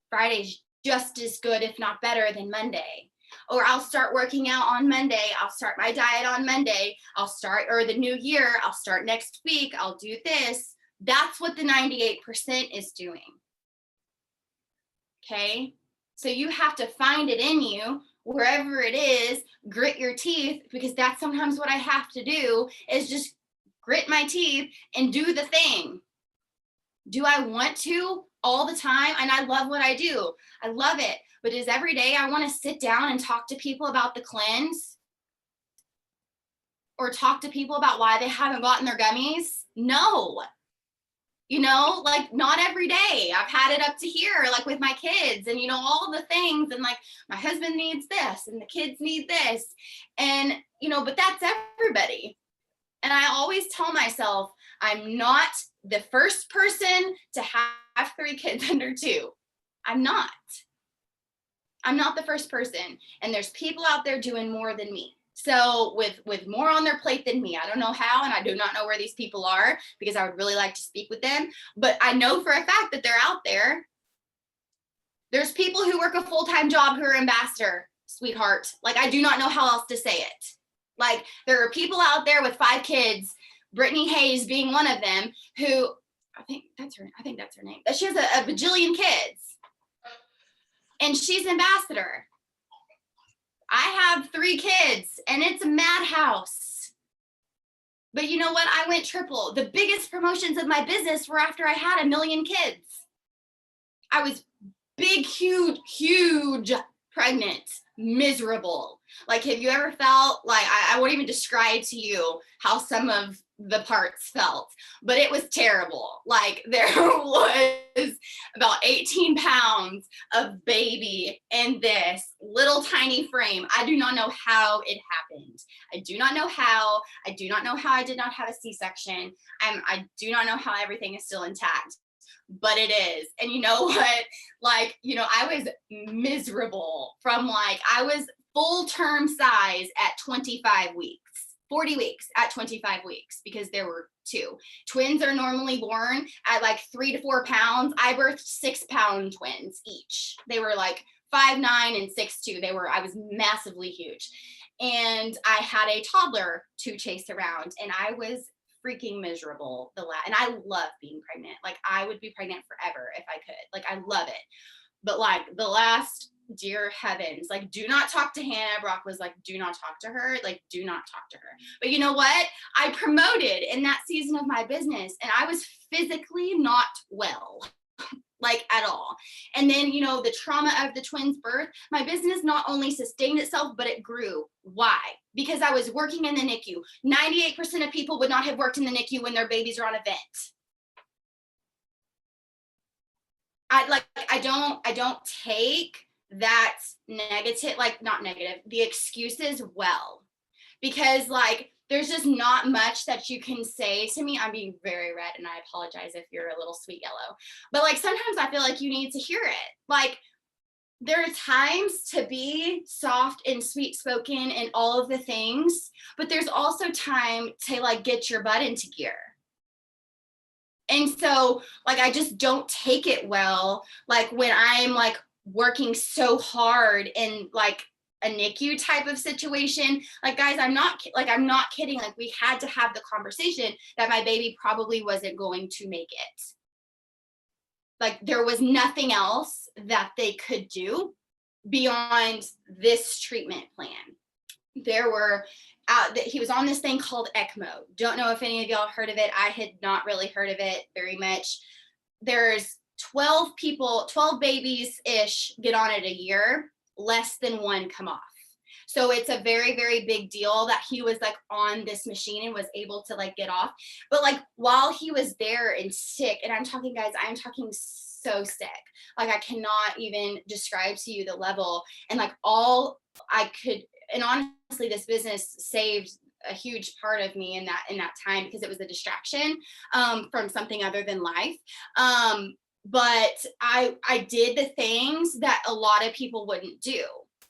Friday's just as good, if not better, than Monday. Or I'll start working out on Monday. I'll start my diet on Monday. Or the new year, I'll start next week. I'll do this. That's what the 98% is doing. Okay? So you have to find it in you, wherever it is, grit your teeth, because that's sometimes what I have to do, is just grit my teeth and do the thing. Do I want to all the time? And I love what I do. I love it. But is every day I want to sit down and talk to people about the cleanse? Or talk to people about why they haven't gotten their gummies? No. You know, like, not every day. I've had it up to here, like with my kids and, you know, all the things. And like, my husband needs this and the kids need this. And, you know, but that's everybody. And I always tell myself, I'm not the first person to have 3 kids under 2. I'm not the first person. And there's people out there doing more than me. So with more on their plate than me. I don't know how, and I do not know where these people are, because I would really like to speak with them. But I know for a fact that they're out there. There's people who work a full-time job who are ambassador, sweetheart. Like, I do not know how else to say it. Like, there are people out there with 5 kids, Brittany Hayes being one of them, who, I think that's her name. She has a bajillion kids. And she's ambassador. I have 3 kids and it's a madhouse. But you know what? I went triple. The biggest promotions of my business were after I had 1 million kids. I was big, huge pregnant, miserable. Like, have you ever felt like, I won't even describe to you how some of the parts felt, but it was terrible. Like, there was about 18 pounds of baby in this little tiny frame. I do not know how it happened. I do not know how. I do not know how I did not have a C-section. I do not know how everything is still intact, but it is. And you know what? Like, you know, I was miserable from, like, I was full term size at 25 weeks. 40 weeks at 25 weeks, because there were 2. Twins are normally born at like 3 to 4 pounds. I birthed 6-pound twins each. They were like 5'9" and 6'2". I was massively huge. And I had a toddler to chase around, and I was freaking miserable. And I love being pregnant. Like, I would be pregnant forever if I could. Like, I love it. But like, the last, dear heavens, like, do not talk to Hannah. Brock was like, do not talk to her. Like, do not talk to her. But you know what? I promoted in that season of my business, and I was physically not well, like, at all. And then, you know, the trauma of the twins' birth, my business not only sustained itself, but it grew. Why? Because I was working in the NICU. 98% of people would not have worked in the NICU when their babies are on a vent. I don't take that negative, like, not negative, the excuses well, because like, there's just not much that you can say to me. I'm being very red, and I apologize if you're a little sweet yellow, but like, sometimes I feel like you need to hear it. Like, there are times to be soft and sweet spoken and all of the things, but there's also time to like get your butt into gear. And so, like, I just don't take it well, like, when I'm like working so hard in like a NICU type of situation. Like, guys, I'm not kidding. Like, we had to have the conversation that my baby probably wasn't going to make it. like there was nothing else that they could do beyond this treatment plan. There were he was on this thing called ECMO. Don't know if any of y'all heard of it. I had not really heard of it very much. There's 12 people, 12 babies ish get on it a year, less than one come off. So it's a very, very big deal that he was like on this machine and was able to like get off. But like while he was there and sick, and I'm talking, guys, I'm talking so sick. Like I cannot even describe to you the level. And like all I could, and honestly, this business saved a huge part of me in that time, because it was a distraction from something other than life. But I did the things that a lot of people wouldn't do.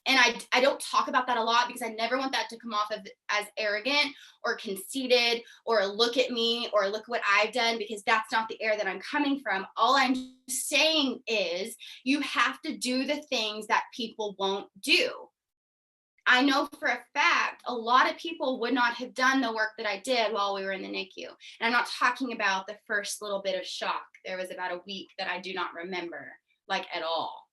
And I don't talk about that a lot, because I never want that to come off as arrogant or conceited, or look at me or look what I've done, because that's not the air that I'm coming from. All I'm saying is you have to do the things that people won't do. I know for a fact a lot of people would not have done the work that I did while we were in the NICU. And I'm not talking about the first little bit of shock. There was about a week that I do not remember, like at all.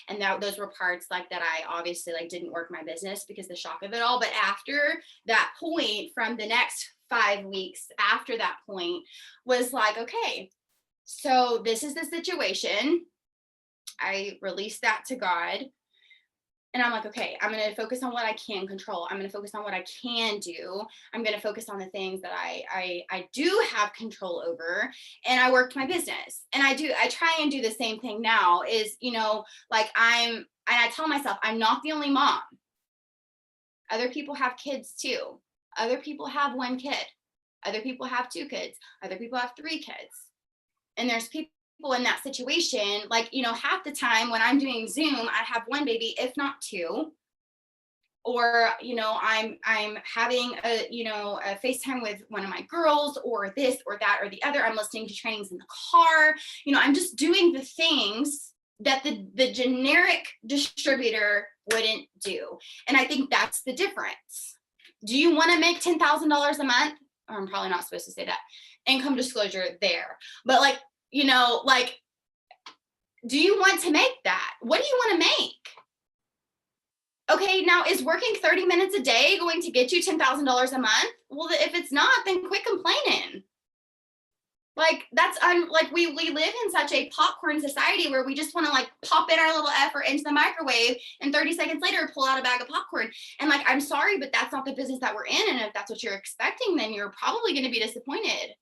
And those were parts like that I obviously like didn't work my business because the shock of it all. But after that point, from the next 5 weeks after that point, was like, okay, so this is the situation. I released that to God. And I'm like, okay, I'm going to focus on what I can control. I'm going to focus on what I can do. I'm going to focus on the things that I do have control over. And I worked my business. And I try and do the same thing now is, you know, like and I tell myself, I'm not the only mom. Other people have kids too. Other people have 1 kid. Other people have 2 kids. Other people have 3 kids. And there's people in that situation, like, you know, half the time when I'm doing Zoom, I have 1 baby, if not 2, or, you know, I'm having a FaceTime with one of my girls, or this or that or the other. I'm listening to trainings in the car. You know, I'm just doing the things that the generic distributor wouldn't do. And I think that's the difference. Do you want to make $10,000 a month? Or I'm probably not supposed to say that. Income disclosure there. But like, you know, like, do you want to make that? What do you want to make? Okay, now is working 30 minutes a day going to get you $10,000 a month? Well, if it's not, then quit complaining. Like that's like we live in such a popcorn society where we just want to like pop in our little effort into the microwave and 30 seconds later pull out a bag of popcorn. And like, I'm sorry, but that's not the business that we're in. And if that's what you're expecting, then you're probably going to be disappointed.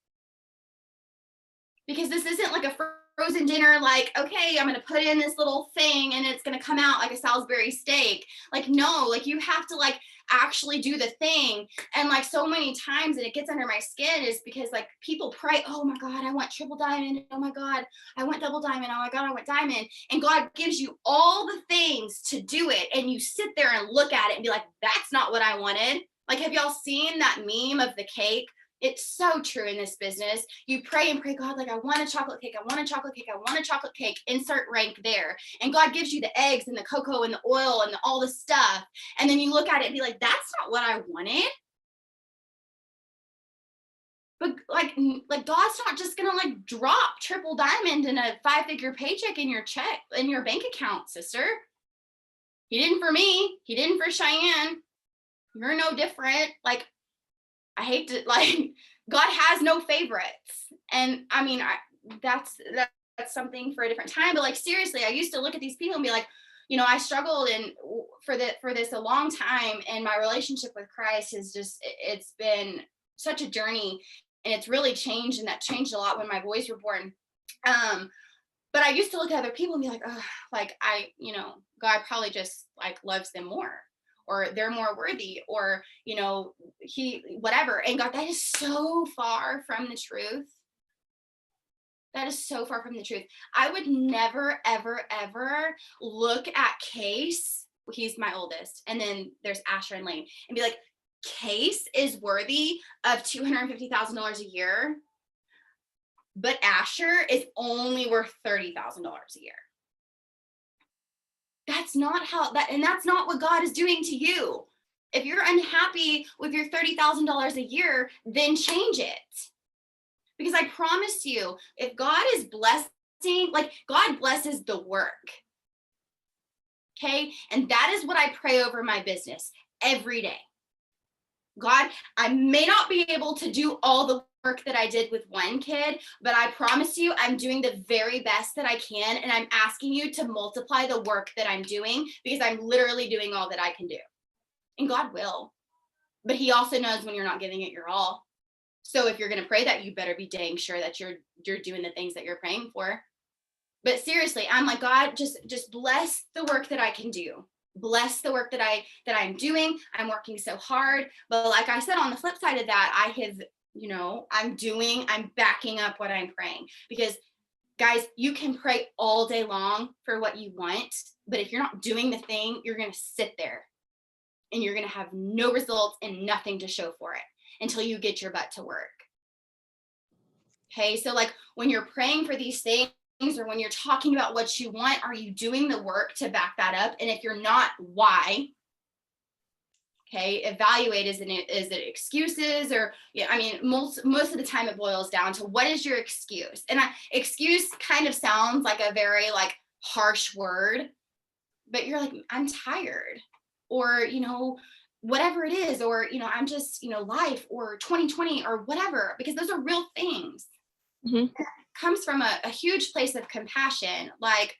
Because this isn't like a frozen dinner, like, okay, I'm going to put in this little thing and it's going to come out like a Salisbury steak. Like, no, like you have to like actually do the thing. And like so many times, and it gets under my skin, is because like people pray, oh my God, I want triple diamond. Oh my God, I want double diamond. Oh my God, I want diamond. And God gives you all the things to do it. And you sit there and look at it and be like, that's not what I wanted. Like, have y'all seen that meme of the cake? It's so true in this business. You pray and pray, God, like, I want a chocolate cake. I want a chocolate cake. I want a chocolate cake. Insert rank there. And God gives you the eggs and the cocoa and the oil and all the stuff. And then you look at it and be like, that's not what I wanted. But like God's not just going to like drop triple diamond and a 5-figure paycheck in your check, in your bank account, sister. He didn't for me. He didn't for Cheyenne. You're no different. Like, I hate to, like, God has no favorites. And I mean, that's something for a different time. But like, seriously, I used to look at these people and be like, you know, I struggled for this a long time. And my relationship with Christ is just, it's been such a journey, and it's really changed. And that changed a lot when my boys were born. But I used to look at other people and be like, oh, like God probably just like loves them more, or they're more worthy, or, you know, whatever. And God, that is so far from the truth. That is so far from the truth. I would never, ever, ever look at Case. He's my oldest. And then there's Asher and Lane, and be like, Case is worthy of $250,000 a year, but Asher is only worth $30,000 a year. That's not and that's not what God is doing to you. If you're unhappy with your $30,000 a year, then change it. Because I promise you, if God is blessing like God blesses the work. Okay. And that is what I pray over my business every day. God, I may not be able to do all the work that I did with one kid, but I promise you I'm doing the very best that I can. And I'm asking you to multiply the work that I'm doing, because I'm literally doing all that I can do. And God will. But he also knows when you're not giving it your all. So if you're going to pray that, you better be dang sure that you're doing the things that you're praying for. But seriously, I'm like, God, just bless the work that I can do. Bless the work that I'm doing. I'm working so hard. But like I said, on the flip side of that, I have, I'm backing up what I'm praying, because guys, you can pray all day long for what you want, but if you're not doing the thing, you're going to sit there and you're going to have no results and nothing to show for it until you get your butt to work. Okay. So like when you're praying for these things, or when you're talking about what you want, are you doing the work to back that up? And if you're not, why? Okay, evaluate, is it excuses, or most of the time it boils down to, what is your excuse? And excuse kind of sounds like a very like harsh word, but you're like, I'm tired, or whatever it is, or I'm just life, or 2020, or whatever, because those are real things. Mm-hmm. Comes from a huge place of compassion, like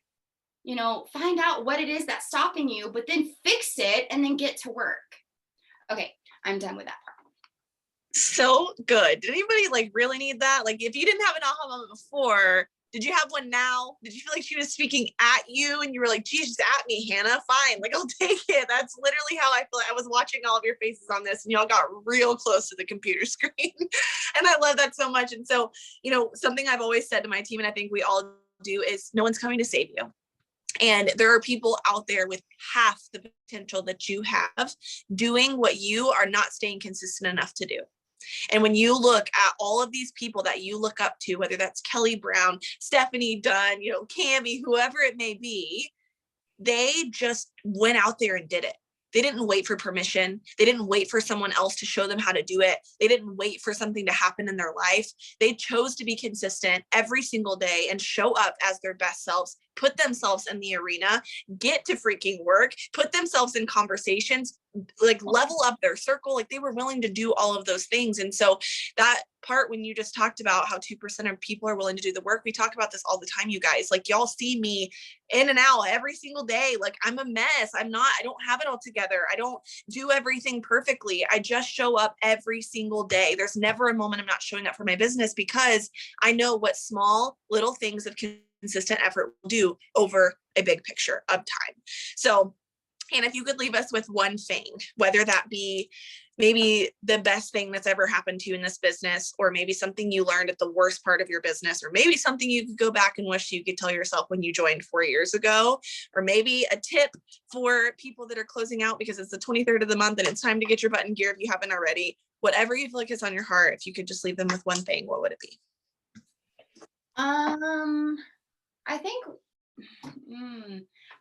find out what it is that's stopping you, but then fix it and then get to work. Okay, I'm done with that part. So good. Did anybody like really need that? Like, if you didn't have an aha moment before, did you have one now? Did you feel like she was speaking at you and you were like, geez, she's at me, Hannah? Fine, like I'll take it. That's literally how I feel. I was watching all of your faces on this and y'all got real close to the computer screen. And I love that so much. And so, something I've always said to my team, and I think we all do, is no one's coming to save you. And there are people out there with half the potential that you have doing what you are not staying consistent enough to do. And when you look at all of these people that you look up to, whether that's Kelly Brown, Stephanie Dunn, Cami, whoever it may be, they just went out there and did it. They didn't wait for permission. They didn't wait for someone else to show them how to do it. They didn't wait for something to happen in their life. They chose to be consistent every single day and show up as their best selves, put themselves in the arena, get to freaking work, put themselves in conversations, like level up their circle. Like they were willing to do all of those things. And so that part, when you just talked about how 2% of people are willing to do the work, we talk about this all the time, you guys. Like y'all see me in and out every single day. Like I'm a mess. I don't have it all together. I don't do everything perfectly. I just show up every single day. There's never a moment I'm not showing up for my business, because I know what small little things of consistent effort will do over a big picture of time. So, and if you could leave us with one thing, whether that be maybe the best thing that's ever happened to you in this business, or maybe something you learned at the worst part of your business, or maybe something you could go back and wish you could tell yourself when you joined 4 years ago, or maybe a tip for people that are closing out because it's the 23rd of the month and it's time to get your butt in gear if you haven't already, whatever you feel like is on your heart, if you could just leave them with one thing, what would it be? I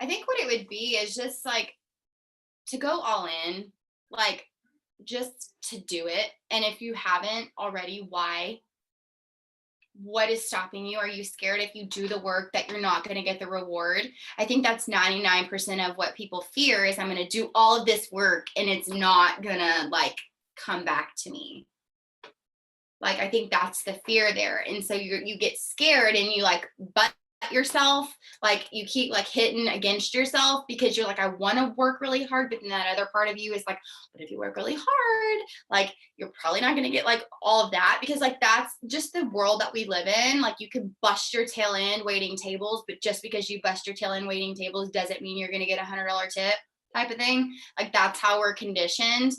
think what it would be is just like to go all in, like just to do it. And if you haven't already, why? What is stopping you? Are you scared if you do the work that you're not going to get the reward? I think that's 99% of what people fear, is I'm going to do all of this work and it's not going to like come back to me. Like, I think that's the fear there. And so you get scared and you like butt yourself, like you keep like hitting against yourself because you're like, I want to work really hard, but then that other part of you is like, but if you work really hard, like you're probably not going to get like all of that, because like that's just the world that we live in. Like you could bust your tail in waiting tables, but just because you bust your tail in waiting tables doesn't mean you're going to get $100 tip type of thing. Like that's how we're conditioned.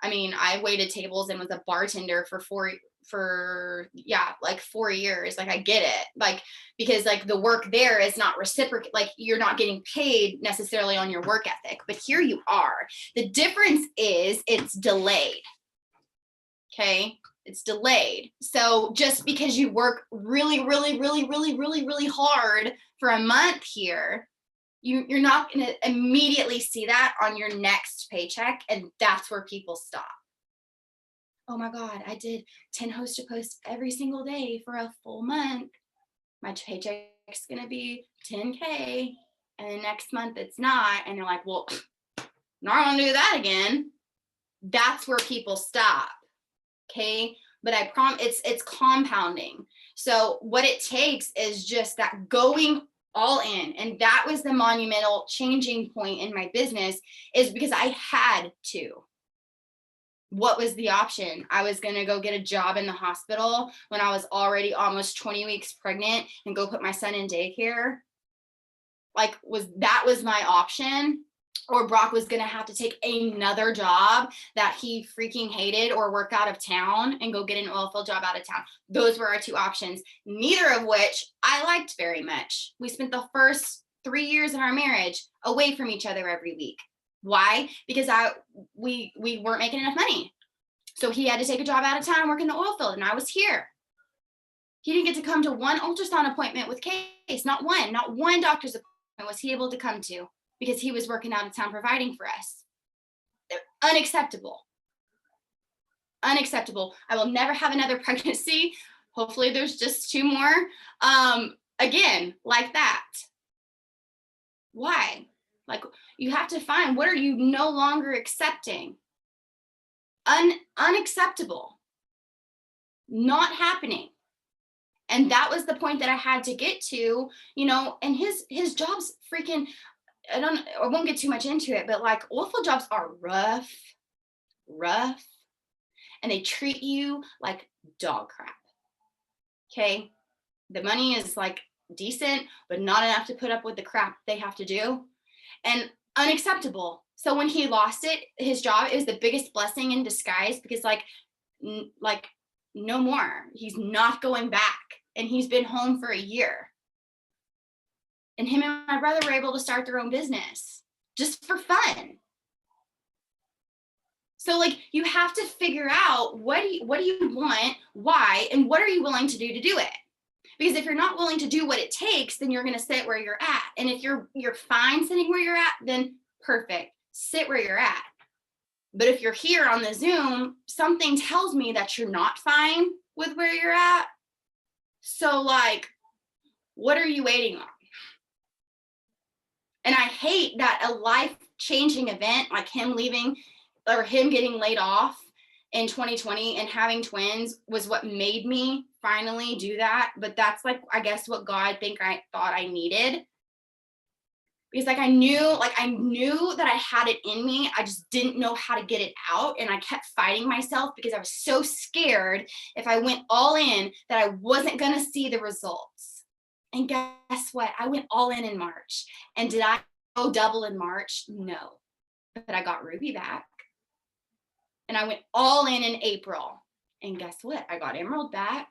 I mean, I waited tables and was a bartender for 4 years. Like I get it, like because like the work there is not reciprocal, like you're not getting paid necessarily on your work ethic, but here you are. The difference is it's delayed. Okay, it's delayed. So just because you work really hard for a month here, you're not going to immediately see that on your next paycheck, and that's where people stop. Oh my God, I did 10 host to post every single day for a full month. my paycheck's going to be $10K and then next month it's not. And they're like, well, not going to do that again. That's where people stop. Okay. But I promise it's compounding. So what it takes is just that going all in. And that was the monumental changing point in my business, is because I had to. What was the option? I was going to go get a job in the hospital when I was already almost 20 weeks pregnant and go put my son in daycare. Like, was my option? Or Brock was going to have to take another job that he freaking hated, or work out of town and go get an oil field job out of town. Those were our two options, neither of which I liked very much. We spent the first 3 years of our marriage away from each other every week. Why? Because we weren't making enough money. So he had to take a job out of town and work in the oil field, and I was here. He didn't get to come to one ultrasound appointment with Case, not one doctor's appointment was he able to come to, because he was working out of town providing for us. Unacceptable. Unacceptable. I will never have another pregnancy. Hopefully there's just 2 more. Again, like that. Why? Like, you have to find, what are you no longer accepting? Unacceptable. Not happening. And that was the point that I had to get to, you know, and his job's freaking, I won't get too much into it, but like, oil field jobs are rough, and they treat you like dog crap. Okay. The money is like decent, but not enough to put up with the crap they have to do, and unacceptable. So when he lost his job, it was the biggest blessing in disguise, because like no more, he's not going back, and he's been home for a year. And him and my brother were able to start their own business just for fun. So like, you have to figure out what do you want, why, and what are you willing to do it? Because if you're not willing to do what it takes, then you're going to sit where you're at. And if you're fine sitting where you're at, then perfect, sit where you're at. But if you're here on the Zoom, something tells me that you're not fine with where you're at. So like, what are you waiting on? And I hate that a life-changing event like him leaving, or him getting laid off in 2020 and having twins, was what made me finally do that. But that's like, I guess, what I thought I needed. Because like, I knew that I had it in me. I just didn't know how to get it out. And I kept fighting myself because I was so scared if I went all in that I wasn't going to see the results. And guess what? I went all in March. And did I go double in March? No. But I got Ruby back. And I went all in April. And guess what? I got Emerald back.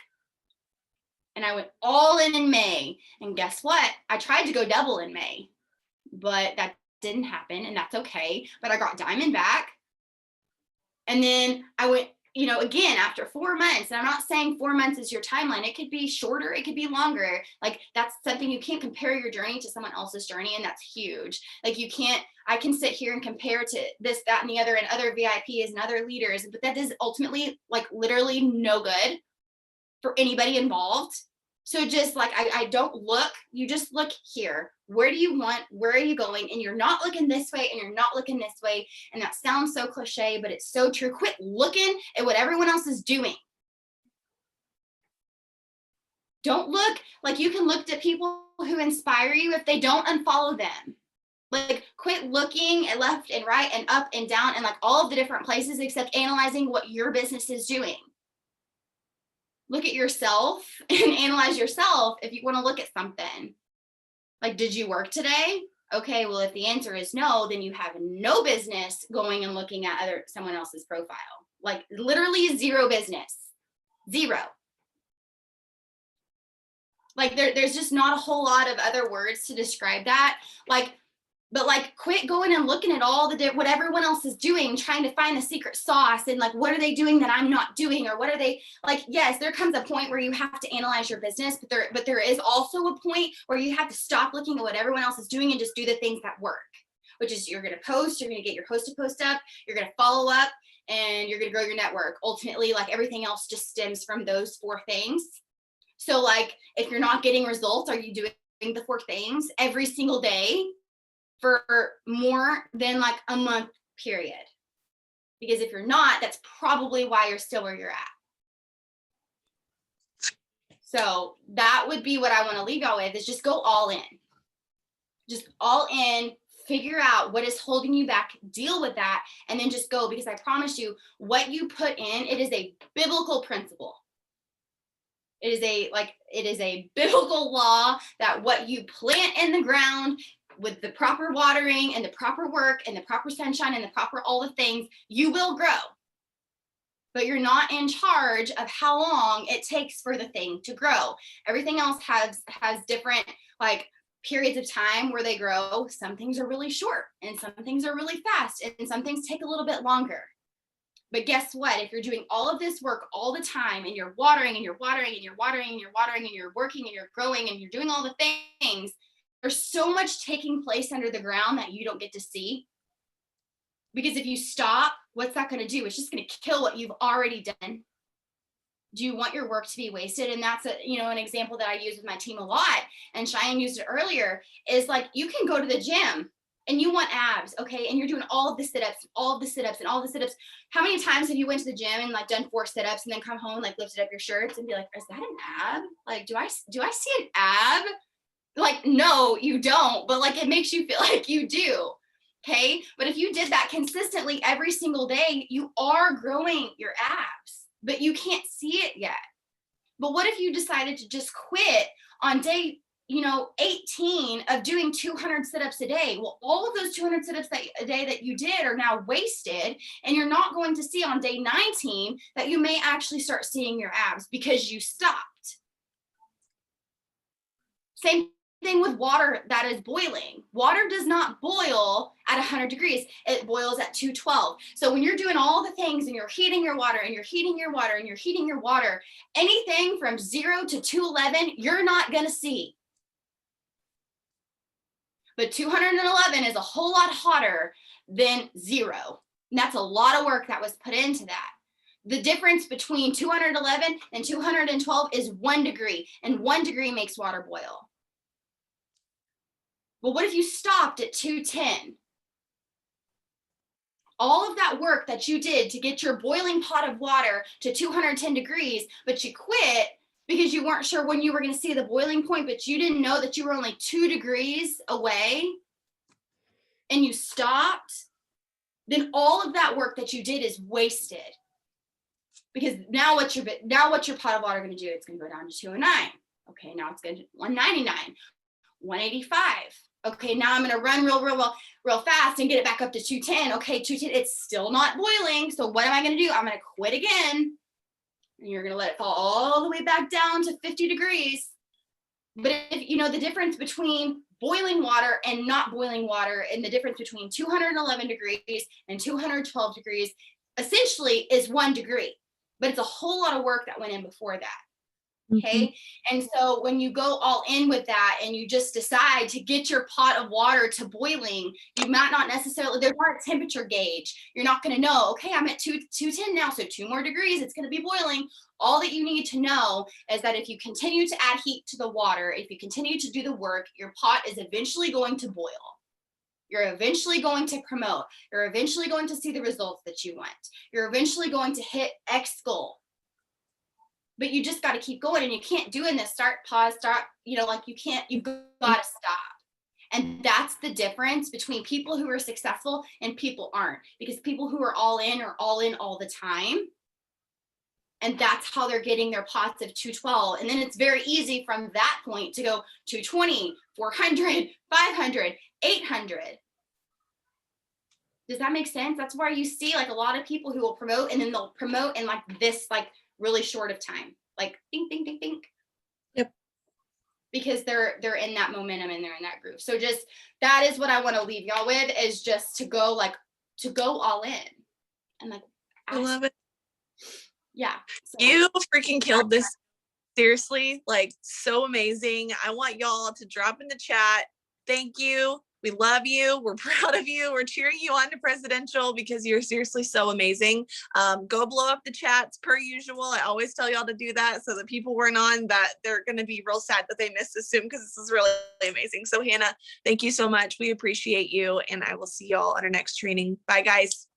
And I went all in May. And guess what? I tried to go double in May, but that didn't happen. And that's okay. But I got Diamond back. And then I went, you know, again, after 4 months, and I'm not saying 4 months is your timeline. It could be shorter. It could be longer. Like, that's something, you can't compare your journey to someone else's journey. And that's huge. Like, I can sit here and compare to this, that, and the other, and other VIPs and other leaders, but that is ultimately like literally no good for anybody involved. So just like, I don't look, you just look here. Where do you want, where are you going? And you're not looking this way, and you're not looking this way. And that sounds so cliche, but it's so true. Quit looking at what everyone else is doing. Don't look, like, you can look at people who inspire you. If they don't, unfollow them. Like, quit looking at left and right and up and down and like all of the different places, except analyzing what your business is doing. Look at yourself and analyze yourself if you want to look at something. Like, did you work today? Okay, well, if the answer is no, then you have no business going and looking at someone else's profile. Like, literally zero business. Zero. Like, there's just not a whole lot of other words to describe that. Like, but like, quit going and looking at all what everyone else is doing, trying to find the secret sauce, and like, what are they doing that I'm not doing? Or what are they like? Yes, there comes a point where you have to analyze your business, but there is also a point where you have to stop looking at what everyone else is doing and just do the things that work, which is, you're going to post, you're going to get your post up, you're going to follow up, and you're going to grow your network. Ultimately, like, everything else just stems from those 4 things. So like, if you're not getting results, are you doing the 4 things every single day for more than like a month period? Because if you're not, that's probably why you're still where you're at. So that would be what I want to leave y'all with, is just go all in. Just all in, figure out what is holding you back, deal with that, and then just go, because I promise you, what you put in, it is a biblical principle. It is a biblical law that what you plant in the ground with the proper watering and the proper work and the proper sunshine and the proper all the things, you will grow. But you're not in charge of how long it takes for the thing to grow. Everything else has different like periods of time where they grow. Some things are really short and some things are really fast and some things take a little bit longer. But guess what? If you're doing all of this work all the time and you're watering and you're watering and you're watering and you're watering and you're working and you're growing and you're doing all the things, there's so much taking place under the ground that you don't get to see. Because if you stop, what's that going to do? It's just going to kill what you've already done. Do you want your work to be wasted? And that's an example that I use with my team a lot. And Cheyenne used it earlier, is like, you can go to the gym and you want abs, okay? And you're doing all of the sit-ups, all of the sit-ups and all the sit-ups. How many times have you went to the gym and like done 4 sit-ups and then come home, like lifted up your shirts and be like, is that an ab? Like, do I see an ab? Like, no, you don't, but like, it makes you feel like you do. Okay. But if you did that consistently every single day, you are growing your abs, but you can't see it yet. But what if you decided to just quit on day, 18 of doing 200 sit-ups a day? Well, all of those 200 sit-ups a day that you did are now wasted, and you're not going to see on day 19 that you may actually start seeing your abs because you stopped. Same thing with water that is boiling. Water does not boil at 100 degrees. It boils at 212. So when you're doing all the things and you're heating your water and you're heating your water and you're heating your water, anything from 0 to 211, you're not going to see. But 211 is a whole lot hotter than 0. And that's a lot of work that was put into that. The difference between 211 and 212 is 1 degree, and 1 degree makes water boil. But what if you stopped at 210? All of that work that you did to get your boiling pot of water to 210 degrees, but you quit because you weren't sure when you were going to see the boiling point, but you didn't know that you were only 2 degrees away, and you stopped, then all of that work that you did is wasted. Because now what's your pot of water going to do? It's going to go down to 209. Okay, now it's going to 199, 185. Okay, now I'm going to run real fast and get it back up to 210. Okay, 210, it's still not boiling. So what am I going to do? I'm going to quit again. And you're going to let it fall all the way back down to 50 degrees. But if you know the difference between boiling water and not boiling water, and the difference between 211 degrees and 212 degrees essentially is 1 degree. But it's a whole lot of work that went in before that. Okay. Mm-hmm. And so when you go all in with that and you just decide to get your pot of water to boiling, you might not necessarily, there's not a temperature gauge. You're not going to know, okay, I'm at 210 now, so 2 more degrees, it's going to be boiling. All that you need to know is that if you continue to add heat to the water, if you continue to do the work, your pot is eventually going to boil. You're eventually going to promote. You're eventually going to see the results that you want. You're eventually going to hit X goal. But you just got to keep going, and you can't do in this start, pause, start, you've got to stop. And that's the difference between people who are successful and people aren't, because people who are all in all the time. And that's how they're getting their pots of 212. And then it's very easy from that point to go 220, 400, 500, 800. Does that make sense? That's where you see like a lot of people who will promote, and then they'll promote in like this, like really short of time, like ding, ding, ding, ding. Yep. Because they're in that momentum and they're in that groove. So just, that is what I want to leave y'all with, is just to go all in. And like, I love it. Yeah. So. You freaking killed this. Seriously, like so amazing. I want y'all to drop in the chat. Thank you We love you. We're proud of you. We're cheering you on to presidential because you're seriously so amazing. Go blow up the chats per usual. I always tell y'all to do that so that people weren't on that. They're going to be real sad that they missed this Zoom because this is really amazing. So Hannah, thank you so much. We appreciate you. And I will see y'all on our next training. Bye guys.